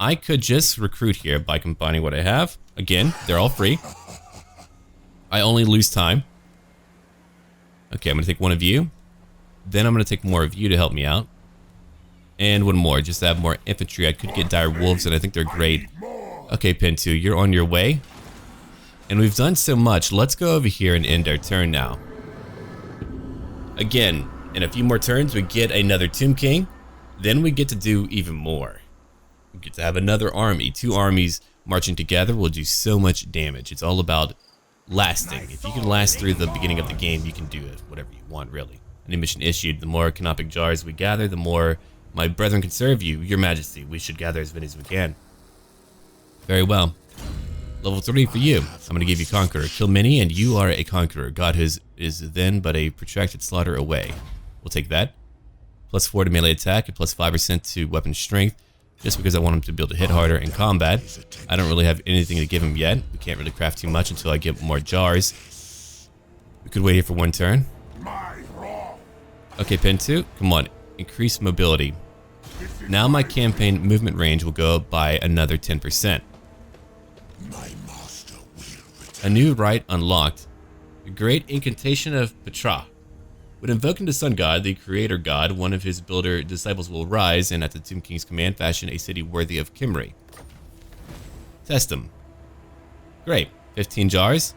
I could just recruit here by combining what I have. Again, they're all free. I only lose time. Okay, I'm going to take one of you. Then I'm going to take more of you to help me out. And one more, just to have more infantry. I could get dire wolves, and I think they're great. Okay, Pintu, you're on your way. And we've done so much. Let's go over here and end our turn now. Again, in a few more turns, we get another Tomb King. Then we get to do even more. We get to have another army. 2 armies marching together will do so much damage. It's all about lasting. If you can last through the beginning of the game, you can do whatever you want, really. Any mission issued, the more Canopic Jars we gather, the more my brethren can serve you, your majesty. We should gather as many as we can. Very well. Level 3 for you. I'm going to give you Conqueror. Kill many and you are a Conqueror. God is then but a protracted slaughter away. We'll take that. Plus 4 to melee attack and plus 5% to weapon strength. Just because I want him to be able to hit harder in combat. I don't really have anything to give him yet. We can't really craft too much until I get more jars. We could wait here for 1 turn. Okay, Pen 2. Come on. Increase mobility. Now my campaign movement range will go up by another 10%. A new rite unlocked. The Great Incantation of Petruk. When invoking the Sun God, the Creator God, one of his builder disciples will rise and at the Tomb King's command fashion a city worthy of Kimri. Test him. Great. 15 jars.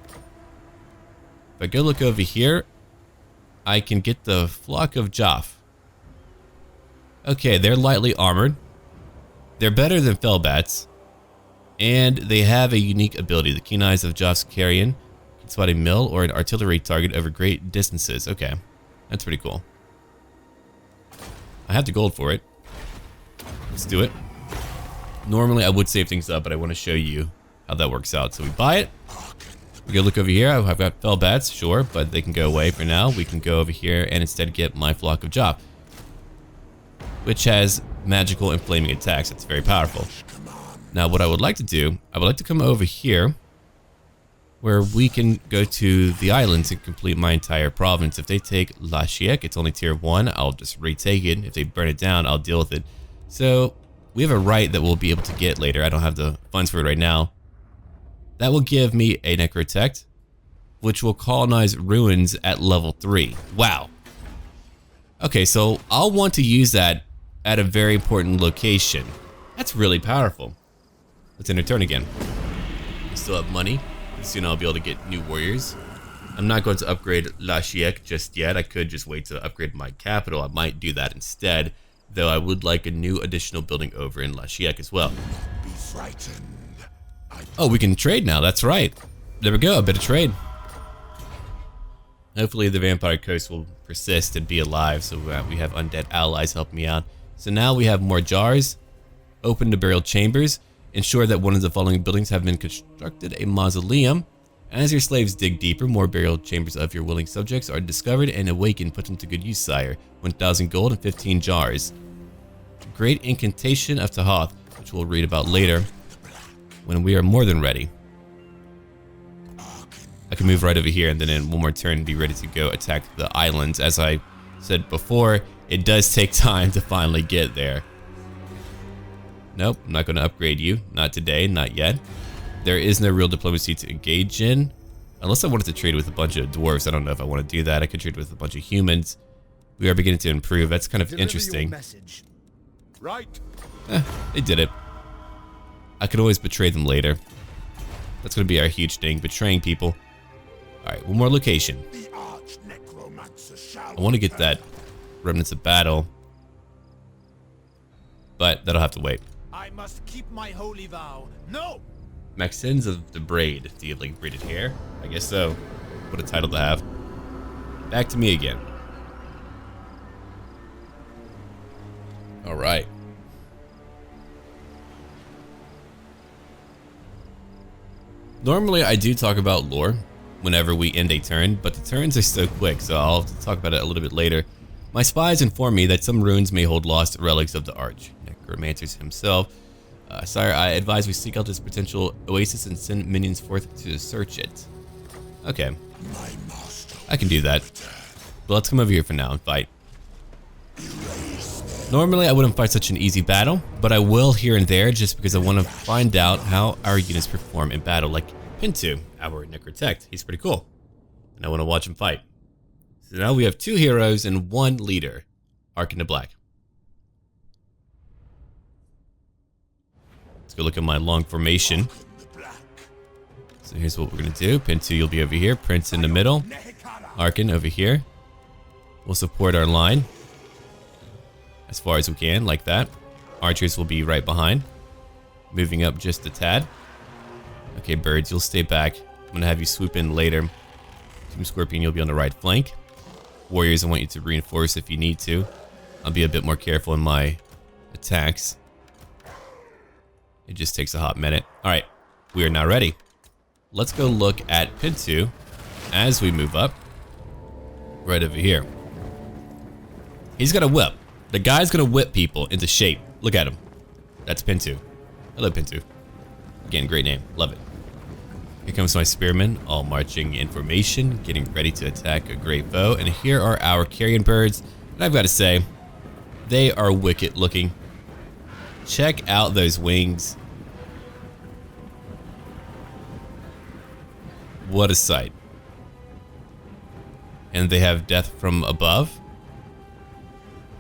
If I go look over here, I can get the Flock of Joff. Okay, they're lightly armored. They're better than Fellbats. And they have a unique ability. The Keen Eyes of Joff's Carrion can spot a mill or an artillery target over great distances. Okay, that's pretty cool. I have the gold for it. Let's do it. Normally I would save things up, but I want to show you how that works out. So we buy it. We go look over here. I've got Fellbats, sure, but they can go away for now. We can go over here and instead get my Flock of Joff, which has magical and flaming attacks. It's very powerful. Now what I would like to do, I would like to come over here where we can go to the islands and complete my entire province. If they take Lashiek, it's only tier 1, I'll just retake it. If they burn it down, I'll deal with it. So we have a right that we'll be able to get later. I don't have the funds for it right now. That will give me a Necrotect, which will colonize ruins at level 3. Wow. Okay, so I'll want to use that at a very important location. That's really powerful. Let's end our turn again. We still have money. Soon I'll be able to get new warriors. I'm not going to upgrade Lashiek just yet. I could just wait to upgrade my capital. I might do that instead. Though I would like a new additional building over in Lashiek as well. Be frightened. Oh, we can trade now. That's right. There we go. A bit of trade. Hopefully the Vampire Coast will persist and be alive so we have undead allies helping me out. So now we have more jars. Open the burial chambers. Ensure that one of the following buildings have been constructed a mausoleum. As your slaves dig deeper, more burial chambers of your willing subjects are discovered and awakened. Put them to good use, sire. 1,000 gold and 15 jars. Great Incantation of Tahoth, which we'll read about later when we are more than ready. I can move right over here and then in one more turn be ready to go attack the islands. As I said before, it does take time to finally get there. Nope, I'm not going to upgrade you. Not today, not yet. There is no real diplomacy to engage in. Unless I wanted to trade with a bunch of dwarves. I don't know if I want to do that. I could trade with a bunch of humans. We are beginning to improve. That's kind of interesting. Right. They did it. I could always betray them later. That's going to be our huge thing, betraying people. Alright, one more location. I want to get that Remnants of Battle, but that'll have to wait. I must keep my holy vow. No! Maxins of the Braid. Do you have like braided hair? I guess so. What a title to have. Back to me again. Alright. Normally I do talk about lore whenever we end a turn, but the turns are so quick, so I'll have to talk about it a little bit later. My spies inform me that some ruins may hold lost relics of the Arch Necromancer himself. Sire, I advise we seek out this potential oasis and send minions forth to search it. Okay. I can do that. But let's come over here for now and fight. Normally I wouldn't fight such an easy battle, but I will here and there just because I want to find out how our units perform in battle, like Pintu, our Necrotect. He's pretty cool. And I want to watch him fight. So now we have 2 heroes and 1 leader, Arkhan the Black. Let's go look at my long formation. So here's what we're going to do. Pintu, you'll be over here. Prince in the middle. Arkhan over here. We'll support our line as far as we can, like that. Archers will be right behind. moving up just a tad. Okay, birds, you'll stay back. I'm gonna have you swoop in later. Team Scorpion, you'll be on the right flank. Warriors, I want you to reinforce if you need to. I'll be a bit more careful in my attacks. It just takes a hot minute. Alright, we are now ready. Let's go look at Pintu as we move up. Right over here. He's got a whip. The guy's gonna whip people into shape. Look at him. That's Pintu. Hello, Pintu. Again, great name. Love it. Here comes my spearmen, all marching in formation, getting ready to attack a great foe. And here are our Carrion Birds. And I've got to say, they are wicked looking. Check out those wings. What a sight. And they have death from above.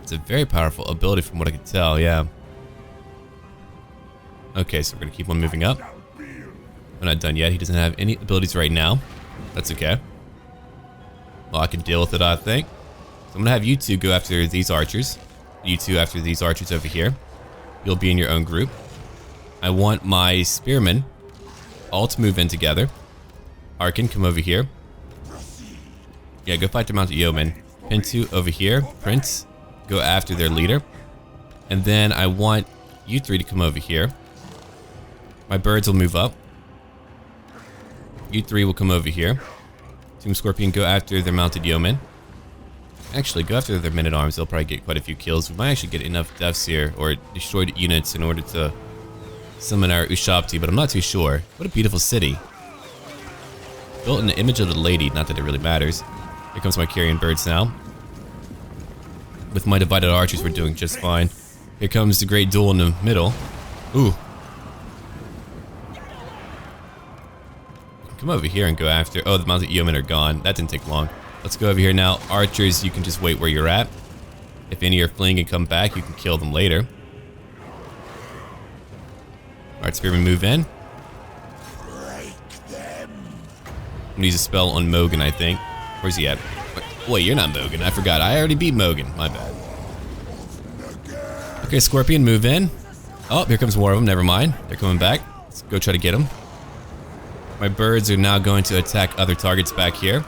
It's a very powerful ability from what I can tell, yeah. Okay, so we're going to keep on moving up. We're not done yet. He doesn't have any abilities right now. That's okay. Well, I can deal with it, I think. So I'm going to have you two go after these archers. You two after these archers over here. You'll be in your own group. I want my spearmen all to move in together. Arkhan, come over here. Yeah, go fight the mounted yeomen. Pintu over here. Prince, go after their leader. And then I want you three to come over here. My birds will move up. You three will come over here. Team Scorpion, go after their mounted yeomen. Actually, go after their men-at-arms. They'll probably get quite a few kills. We might actually get enough deaths here, or destroyed units, in order to summon our Ushabti, but I'm not too sure. What a beautiful city. Built in the image of the lady, not that it really matters. Here comes my Carrion Birds now. With my divided archers, we're doing just fine. Here comes the great duel in the middle. Ooh. Come over here and go after... Oh, the mounted yeomen are gone. That didn't take long. Let's go over here now. Archers, you can just wait where you're at. If any are fleeing and come back, you can kill them later. Alright, Spearmen, move in. I'm gonna use a spell on Mogan, I think. Where's he at? Wait, you're not Mogan. I forgot. I already beat Mogan. My bad. Okay, Scorpion, move in. Oh, here comes more of them. Never mind. They're coming back. Let's go try to get them. My birds are now going to attack other targets back here.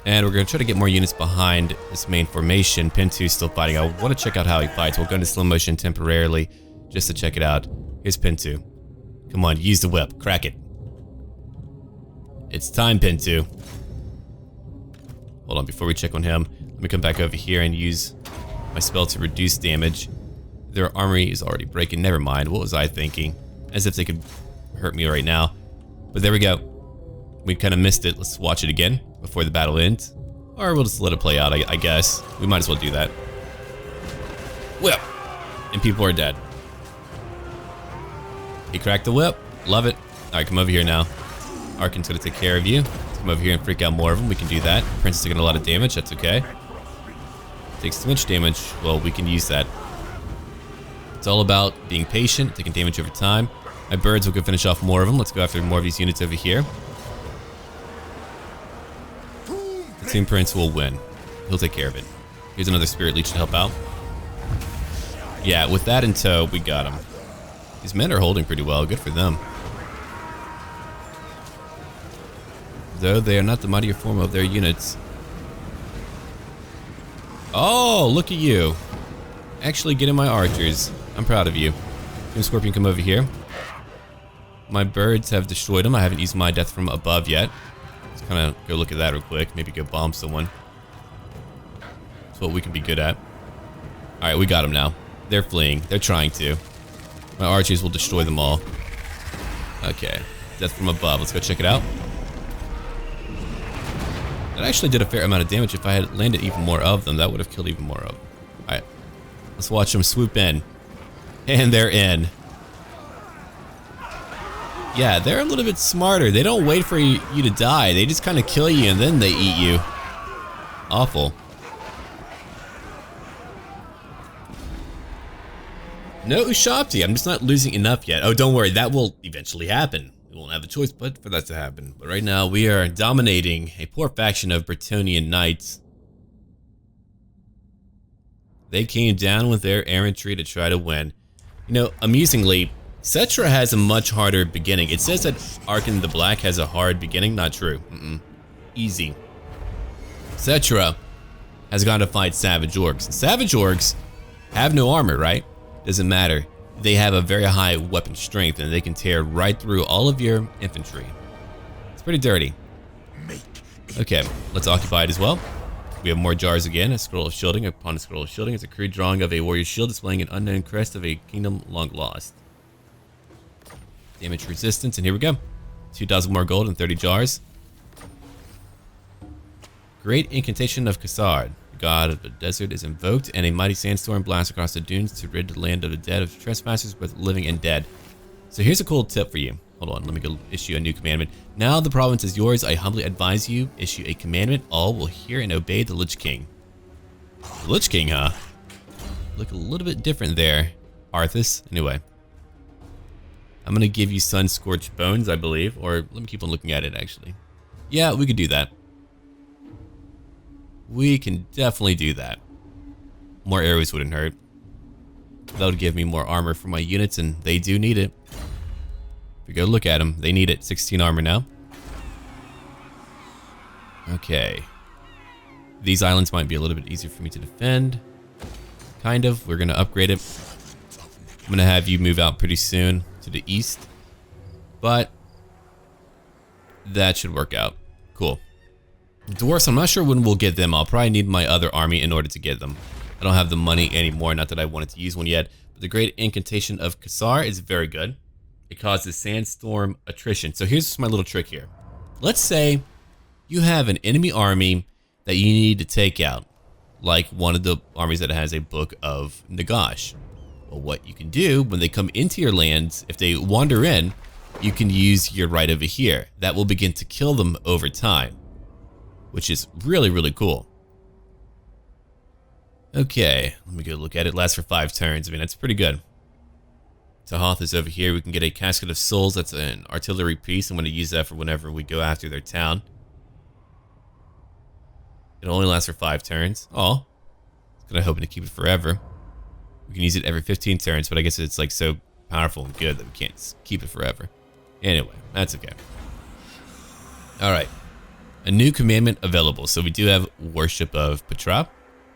And we're going to try to get more units behind this main formation. Pintu's still fighting. I want to check out how he fights. We'll go into slow motion temporarily just to check it out. Here's Pintu. Come on, use the whip. Crack it. It's time, Pintu. Hold on, before we check on him, let me come back over here and use my spell to reduce damage. Their armory is already breaking. Never mind. What was I thinking? As if they could hurt me right now. But there we go. We kind of missed it. Let's watch it again before the battle ends. Or we'll just let it play out, I guess. We might as well do that. Whip! And people are dead. He cracked the whip. Love it. Alright, come over here now. Arkhan's gonna take care of you. Let's come over here and freak out more of them. We can do that. Prince is taking a lot of damage. That's okay. Takes too much damage. Well, we can use that. It's all about being patient, taking damage over time. My birds will go finish off more of them. Let's go after more of these units over here. The Team Prince will win. He'll take care of it. Here's another Spirit Leech to help out. Yeah, with that in tow, we got him. These men are holding pretty well. Good for them. Though they are not the mightier form of their units. Oh, look at you. Actually getting my archers. I'm proud of you. Team Scorpion, come over here. My birds have destroyed them. I haven't used my death from above yet. Let's kind of go look at that real quick. Maybe go bomb someone. That's what we can be good at. Alright, we got them now. They're fleeing. They're trying to. My archers will destroy them all. Okay. Death from above. Let's go check it out. That actually did a fair amount of damage. If I had landed even more of them, that would have killed even more of them. Alright. Let's watch them swoop in. And they're in. Yeah, they're a little bit smarter. They don't wait for you to die. They just kind of kill you and then they eat you. Awful. No Ushabti. I'm just not losing enough yet. Oh, don't worry. That will eventually happen. We won't have a choice but for that to happen. But right now, we are dominating a poor faction of Bretonnian knights. They came down with their errantry to try to win. You know, amusingly, Settra has a much harder beginning. It says that Arkhan the Black has a hard beginning. Not true. Easy. Settra has got to fight Savage Orcs. Savage Orcs have no armor, right? Doesn't matter. They have a very high weapon strength and they can tear right through all of your infantry. It's pretty dirty. Okay, let's occupy it as well. We have more jars again. A scroll of shielding. Upon a scroll of shielding is a crude drawing of a warrior's shield displaying an unknown crest of a kingdom long lost. Damage resistance, and here we go. 2,000 more gold and 30 jars. Great incantation of Kasard. The god of the desert is invoked, and a mighty sandstorm blasts across the dunes to rid the land of the dead of trespassers, both living and dead. So here's a cool tip for you. Hold on, let me go issue a new commandment. Now the province is yours. I humbly advise you, issue a commandment. All will hear and obey the Lich King. The Lich King, huh? Look a little bit different there, Arthas. Anyway. I'm gonna give you Sun-Scorched Bones, I believe. Or let me keep on looking at it, actually. Yeah, we could do that. We can definitely do that. More arrows wouldn't hurt. That would give me more armor for my units, and they do need it. If we go look at them, they need it. 16 armor now. Okay. These islands might be a little bit easier for me to defend. Kind of. We're going to upgrade it. I'm going to have you move out pretty soon to the east. But that should work out. Cool. Dwarfs, I'm not sure when we'll get them. I'll probably need my other army in order to get them. I don't have the money anymore. Not that I wanted to use one yet. But the Great Incantation of Kasar is very good. It causes sandstorm attrition. So here's my little trick here. Let's say you have an enemy army that you need to take out, like one of the armies that has a Book of Nagash. Well, what you can do when they come into your lands, if they wander in, you can use your right over here. That will begin to kill them over time, which is really, really cool. Okay, let me go look at it. Lasts for 5 turns. I mean, that's pretty good. Tahoth is over here. We can get a Casket of Souls. That's an artillery piece. I'm going to use that for whenever we go after their town. It only lasts for 5 turns. Oh, I was kind of hoping to keep it forever. We can use it every 15 turns, but I guess it's like so powerful and good that we can't keep it forever. Anyway, that's okay. All right, a new commandment available. So we do have Worship of Petruk,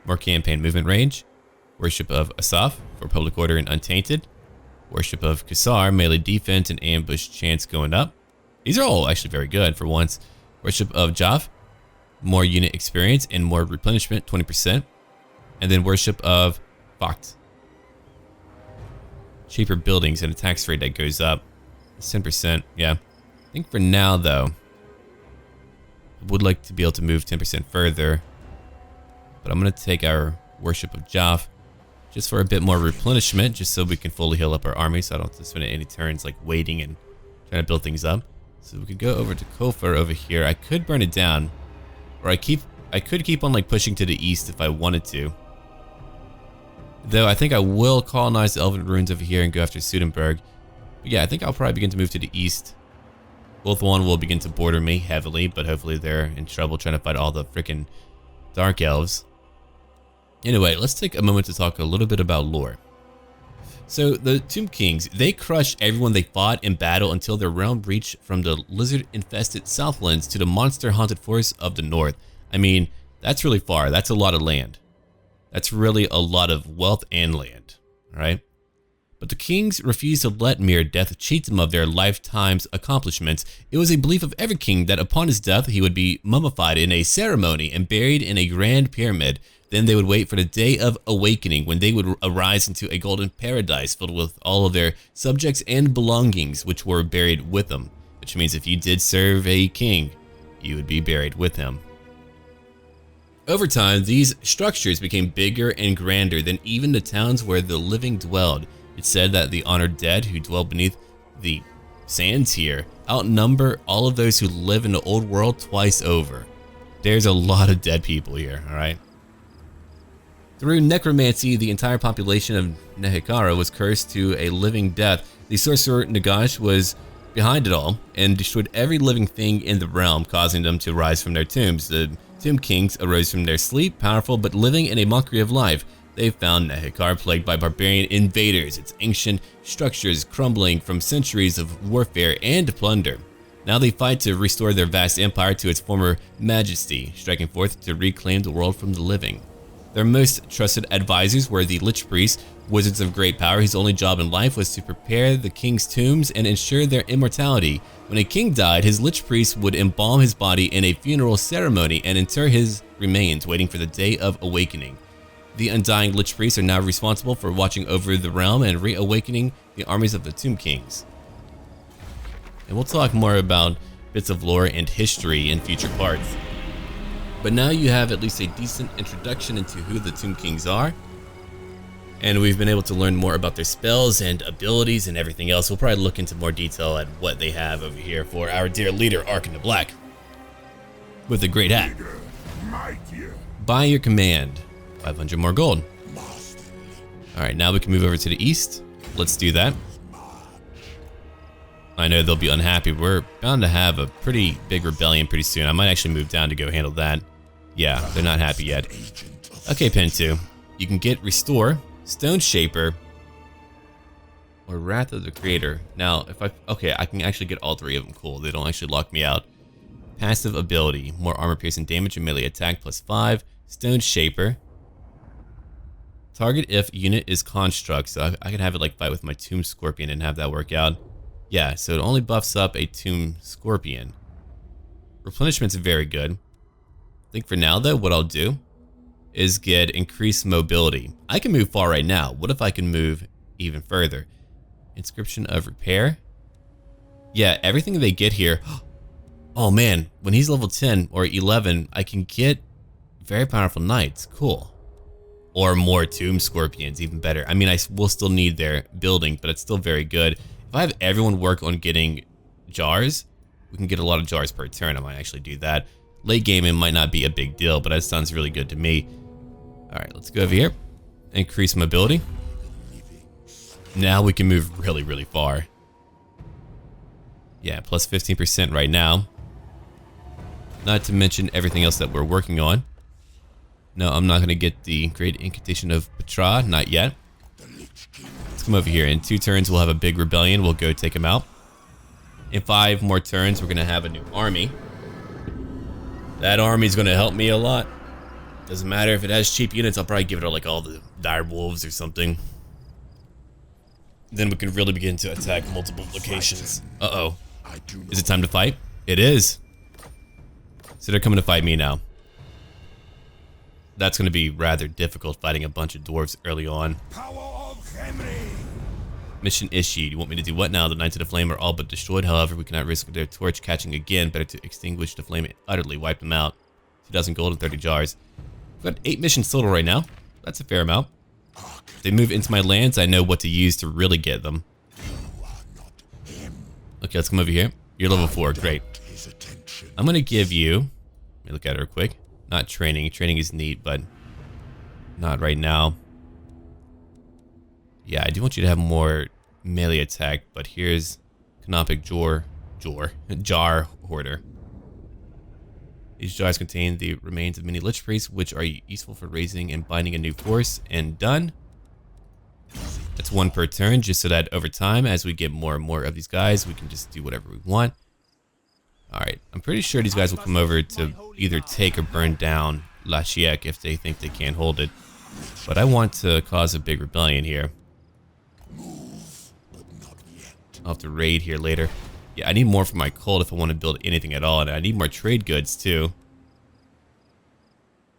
more campaign movement range. Worship of Asaph for public order and untainted. Worship of Kasar, melee defense and ambush chance going up. These are all actually very good for once. Worship of Jav, more unit experience and more replenishment, 20%. And then Worship of Vokt. Cheaper buildings and a tax rate that goes up. 10%, yeah. I think for now though, I would like to be able to move 10% further. But I'm going to take our Worship of Jav just for a bit more replenishment, just so we can fully heal up our army, so I don't have to spend any turns like waiting and trying to build things up. So we could go over to Kofar over here. I could burn it down, or I could keep on like pushing to the east if I wanted to. Though I think I will colonize the Elven Ruins over here and go after Sudenburg. But yeah, I think I'll probably begin to move to the east. Both one will begin to border me heavily, but hopefully they're in trouble trying to fight all the freaking Dark Elves. Anyway, let's take a moment to talk a little bit about lore. So the Tomb Kings, they crushed everyone they fought in battle until their realm reached from the lizard-infested Southlands to the monster-haunted forests of the north. I mean, that's really far. That's a lot of land. That's really a lot of wealth and land, right? But the kings refused to let mere death cheat them of their lifetime's accomplishments. It was a belief of every king that upon his death he would be mummified in a ceremony and buried in a grand pyramid. Then they would wait for the day of awakening, when they would arise into a golden paradise filled with all of their subjects and belongings, which were buried with them. Which means if you did serve a king, you would be buried with him. Over time, these structures became bigger and grander than even the towns where the living dwelled. It's said that the honored dead who dwell beneath the sands here outnumber all of those who live in the old world twice over. There's a lot of dead people here, alright? Through necromancy, the entire population of Nehekharan was cursed to a living death. The sorcerer Nagash was behind it all and destroyed every living thing in the realm, causing them to rise from their tombs. The Tomb Kings arose from their sleep, powerful but living in a mockery of life. They found Nehekharan plagued by barbarian invaders, its ancient structures crumbling from centuries of warfare and plunder. Now they fight to restore their vast empire to its former majesty, striking forth to reclaim the world from the living. Their most trusted advisors were the Lich Priests, wizards of great power whose only job in life was to prepare the king's tombs and ensure their immortality. When a king died, his Lich Priests would embalm his body in a funeral ceremony and inter his remains, waiting for the day of awakening. The undying Lich Priests are now responsible for watching over the realm and reawakening the armies of the Tomb Kings. And we'll talk more about bits of lore and history in future parts. But now you have at least a decent introduction into who the Tomb Kings are. And we've been able to learn more about their spells and abilities and everything else. We'll probably look into more detail at what they have over here for our dear leader, Arkhan the Black. With a great hat. By your command. 500 more gold. Alright, now we can move over to the east. Let's do that. I know they'll be unhappy. We're bound to have a pretty big rebellion pretty soon. I might actually move down to go handle that. Yeah, they're not happy yet. Okay, Pen 2. You can get Restore, Stone Shaper, or Wrath of the Creator. Now, okay, I can actually get all three of them. Cool, they don't actually lock me out. Passive ability, more armor piercing damage and melee attack +5. Stone Shaper. Target if unit is construct, so I can have it like fight with my Tomb Scorpion and have that work out. Yeah, so it only buffs up a Tomb Scorpion. Replenishment's very good. I think for now though, what I'll do is get increased mobility. I can move far right now. What if I can move even further? Inscription of Repair. Yeah, everything they get here. Oh man, when he's level 10 or 11, I can get very powerful knights. Cool. Or more Tomb Scorpions, even better. I mean, I will still need their building, but it's still very good. If I have everyone work on getting jars, we can get a lot of jars per turn. I might actually do that. Late game, it might not be a big deal, but that sounds really good to me. All right, let's go over here. Increase mobility. Now we can move really, really far. Yeah, plus 15% right now. Not to mention everything else that we're working on. No, I'm not going to get the Great Incantation of Petruk, not yet. Let's come over here. In 2 turns, we'll have a big rebellion. We'll go take them out. In 5 more turns, we're going to have a new army. That army's going to help me a lot. Doesn't matter if it has cheap units. I'll probably give it like all the dire wolves or something. Then we can really begin to attack multiple locations. Uh-oh. Is it time to fight? It is. So they're coming to fight me now. That's going to be rather difficult fighting a bunch of dwarves early on. Mission issued. You want me to do what now? The Knights of the Flame are all but destroyed. However, we cannot risk their torch catching again. Better to extinguish the flame and utterly wipe them out. 2,000 gold and 30 jars. We've got 8 missions total right now. That's a fair amount. If they move into my lands, I know what to use to really get them. Okay, let's come over here. You're level 4. Great. I'm going to give you... Let me look at it real quick. Not training. Training is neat, but not right now. Yeah, I do want you to have more melee attack, but here's Canopic Jar Hoarder. These jars contain the remains of many Lich Priests, which are useful for raising and binding a new force. And done. That's 1 per turn, just so that over time, as we get more and more of these guys, we can just do whatever we want. Alright, I'm pretty sure these guys will come over to either take or burn down La Chiec if they think they can't hold it. But I want to cause a big rebellion here. I'll have to raid here later. Yeah, I need more for my cult if I want to build anything at all, and I need more trade goods too.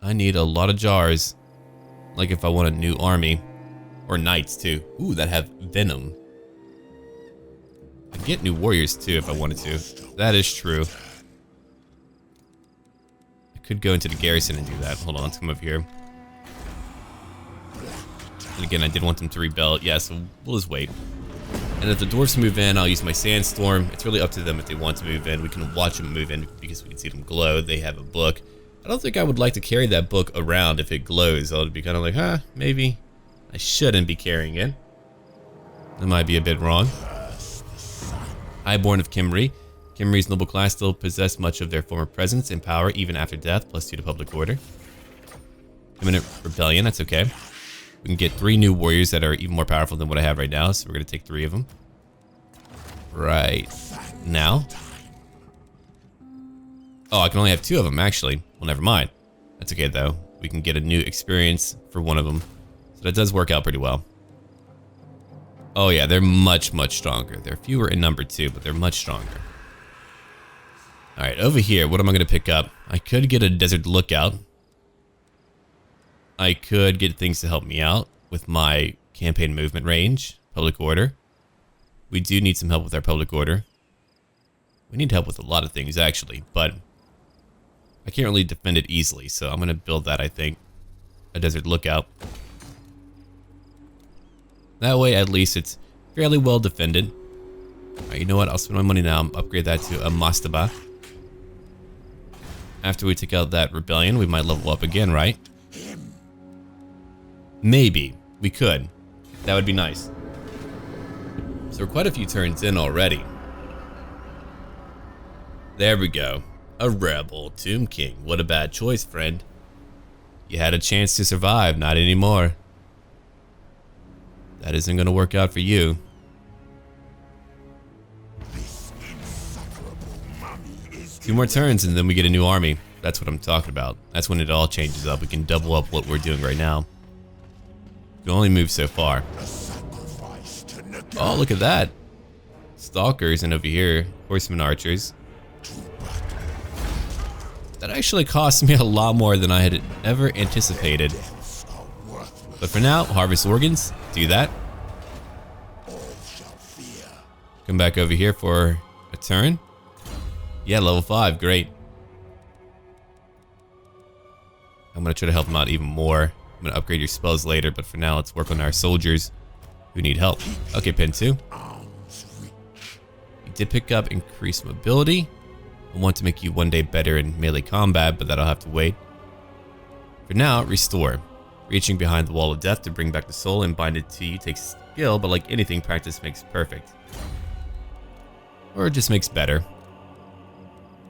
I need a lot of jars, like if I want a new army. Or knights too. Ooh, that have venom. I can get new warriors too if I wanted to. That is true. I could go into the garrison and do that. Hold on, let's come over here. And again, I did want them to rebel. Yeah, so we'll just wait. And if the dwarves move in, I'll use my sandstorm. It's really up to them if they want to move in. We can watch them move in because we can see them glow. They have a book. I don't think I would like to carry that book around if it glows. I would be kind of like, huh, maybe I shouldn't be carrying it. That might be a bit wrong. Highborn of Khemri. Khemri's noble class still possess much of their former presence and power even after death, +2 to public order. Imminent rebellion, that's okay. We can get 3 new warriors that are even more powerful than what I have right now, so we're going to take 3 of them. Right now. Oh, I can only have 2 of them, actually. Well, never mind. That's okay, though. We can get a new experience for one of them. So that does work out pretty well. Oh, yeah, they're much, much stronger. They're fewer in number, too, but they're much stronger. Alright, over here, what am I going to pick up? I could get a desert lookout. I could get things to help me out with my campaign movement range, public order. We do need some help with our public order. We need help with a lot of things, actually, but I can't really defend it easily, so I'm going to build that, I think. A desert lookout. That way, at least, it's fairly well defended. Alright, you know what? I'll spend my money now. Upgrade that to a mastaba. After we take out that rebellion, we might level up again, right? Maybe. We could. That would be nice. So we're quite a few turns in already. There we go. A rebel, Tomb King. What a bad choice, friend. You had a chance to survive, not anymore. That isn't going to work out for you. 2 more turns and then we get a new army. That's what I'm talking about. That's when it all changes up. We can double up what we're doing right now. We can only move so far. Oh, look at that. Stalkers, and over here, horsemen archers. That actually cost me a lot more than I had ever anticipated. But for now, harvest organs, do that. Come back over here for a turn. Yeah, level 5, great. I'm gonna try to help them out even more. I'm gonna upgrade your spells later, but for now, let's work on our soldiers who need help. Okay, pin 2. You did pick up increased mobility. I want to make you one day better in melee combat, but that'll have to wait. For now, restore. Reaching behind the wall of death to bring back the soul and bind it to you takes skill, but like anything, practice makes perfect. Or it just makes better.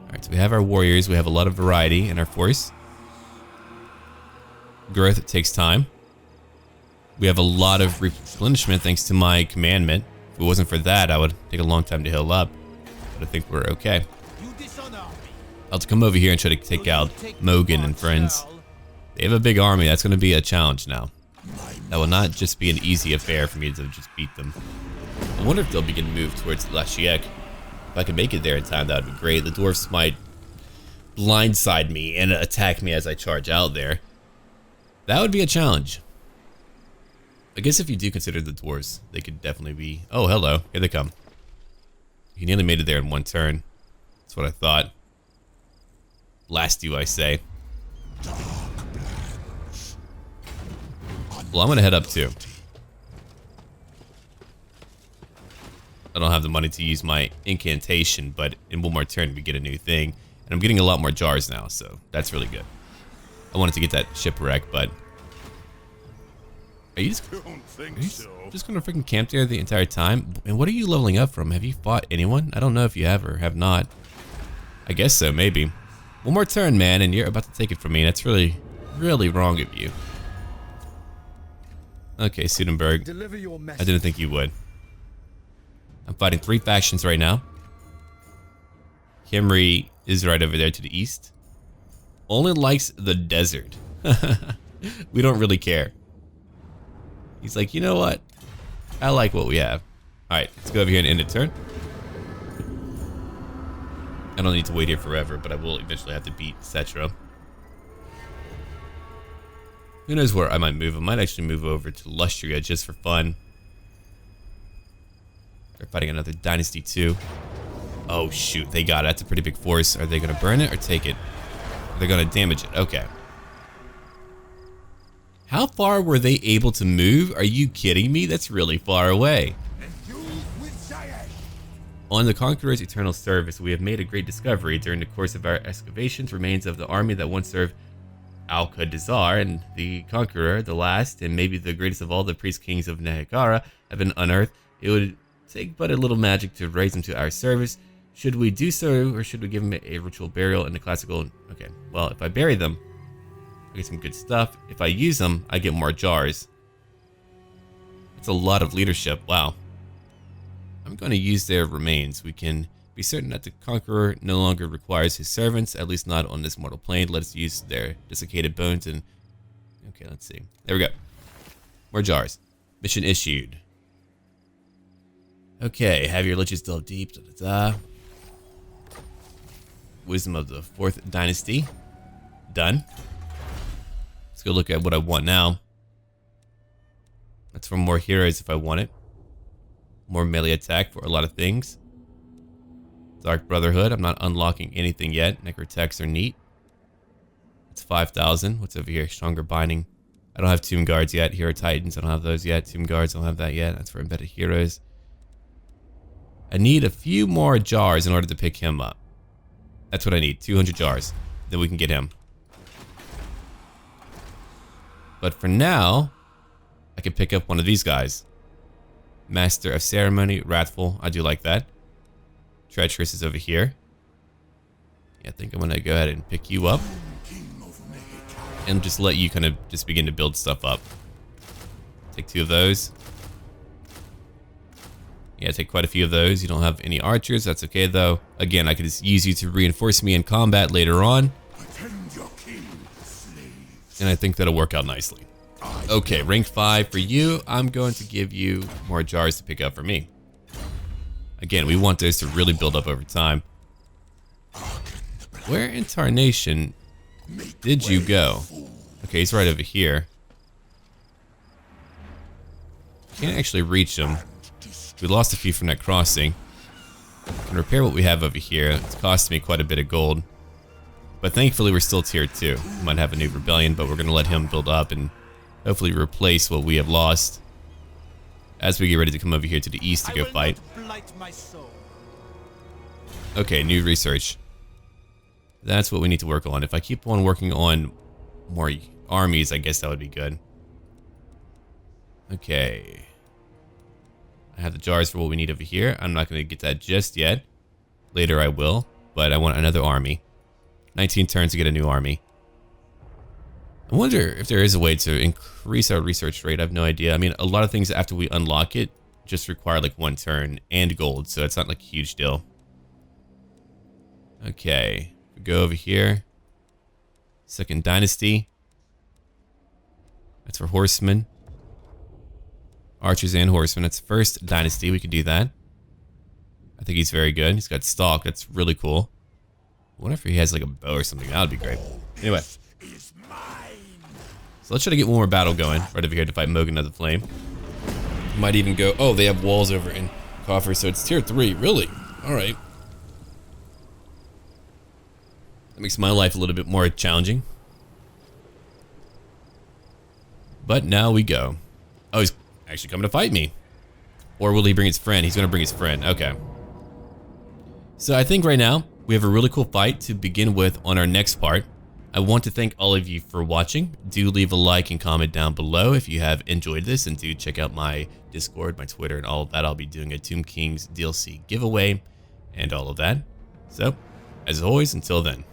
Alright, so we have our warriors. We have a lot of variety in our force. Growth takes time. We have a lot of replenishment thanks to my commandment. If it wasn't for that, I would take a long time to heal up. But I think we're okay. I'll have to come over here and try to take out Mogan and friends. They have a big army. That's going to be a challenge now. That will not just be an easy affair for me to just beat them. I wonder if they'll begin to move towards Lashiek. If I can make it there in time, that would be great. The dwarfs might blindside me and attack me as I charge out there. That would be a challenge. I guess if you do consider the dwarves, they could definitely be... Oh, hello. Here they come. He nearly made it there in one turn. That's what I thought. Blast you, I say. Well, I'm going to head up too. I don't have the money to use my incantation, but in one more turn we get a new thing. And I'm getting a lot more jars now, so that's really good. I wanted to get that shipwreck, but... Are you just going to freaking camp there the entire time? And what are you leveling up from? Have you fought anyone? I don't know if you have or have not. I guess so, maybe. One more turn, man, and you're about to take it from me. That's really, really wrong of you. Okay, Sudenberg. I didn't think you would. I'm fighting 3 factions right now. Kimri is right over there to the east. Only likes the desert. We don't really care. He's like, you know what? I like what we have. Alright, let's go over here and end the turn. I don't need to wait here forever, but I will eventually have to beat Settra. Who knows where I might move? I might actually move over to Lustria just for fun. They're fighting another dynasty too. Oh shoot, they got it. That's a pretty big force. Are they going to burn it or take it? They're going to damage it. Okay. How far were they able to move? Are you kidding me? That's really far away. On the Conqueror's eternal service, we have made a great discovery. During the course of our excavations, remains of the army that once served Al-Qadizar and the Conqueror, the last and maybe the greatest of all the priest kings of Nehekhara, have been unearthed. It would take but a little magic to raise them to our service. Should we do so, or should we give them a ritual burial in the classical... Okay, well, if I bury them, I get some good stuff. If I use them, I get more jars. It's a lot of leadership. Wow. I'm going to use their remains. We can be certain that the conqueror no longer requires his servants, at least not on this mortal plane. Let us use their desiccated bones and... Okay, let's see. There we go. More jars. Mission issued. Okay, have your liches delve deep. Wisdom of the 4th Dynasty. Done. Let's go look at what I want now. That's for more heroes if I want it. More melee attack for a lot of things. Dark Brotherhood. I'm not unlocking anything yet. Necrotechs are neat. It's 5,000. What's over here? Stronger Binding. I don't have Tomb Guards yet. Hero Titans. I don't have those yet. Tomb Guards. I don't have that yet. That's for embedded heroes. I need a few more jars in order to pick him up. That's what I need. 200 jars. Then we can get him. But for now, I can pick up one of these guys. Master of Ceremony. Wrathful. I do like that. Treacherous is over here. Yeah, I think I'm gonna go ahead and pick you up. And just let you kind of just begin to build stuff up. Take 2 of those. Yeah, take quite a few of those. You don't have any archers. That's okay, though. Again, I could just use you to reinforce me in combat later on. And I think that'll work out nicely. Okay, rank 5 for you. I'm going to give you more jars to pick up for me. Again, we want those to really build up over time. Where in tarnation did you go? Okay, he's right over here. Can't actually reach him. We lost a few from that crossing. Can repair what we have over here. It's costing me quite a bit of gold. But thankfully we're still tier 2. We might have a new rebellion, but we're going to let him build up and hopefully replace what we have lost as we get ready to come over here to the east to go fight. Okay, new research. That's what we need to work on. If I keep on working on more armies, I guess that would be good. Okay. I have the jars for what we need over here. I'm not going to get that just yet. Later I will, but I want another army. 19 turns to get a new army. I wonder if there is a way to increase our research rate. I have no idea. I mean, a lot of things after we unlock it just require like 1 turn and gold, so it's not like a huge deal. Okay, we go over here. 2nd Dynasty. That's for horsemen. Archers and horsemen. That's 1st Dynasty. We can do that. I think he's very good. He's got stalk. That's really cool. I wonder if he has like a bow or something. That would be great. Anyway. So let's try to get one more battle going right over here to fight Mogan of the Flame. Might even go... Oh, they have walls over in Coffer, so it's tier 3. Really? Alright. That makes my life a little bit more challenging. But now we go. Oh, he's actually coming to fight me. Or will he bring his friend? He's going to bring his friend. Okay. So I think right now we have a really cool fight to begin with on our next part. I want to thank all of you for watching. Do leave a like and comment down below if you have enjoyed this, and do check out my Discord, my Twitter, and all of that. I'll be doing a Tomb Kings DLC giveaway and all of that. So, as always, until then.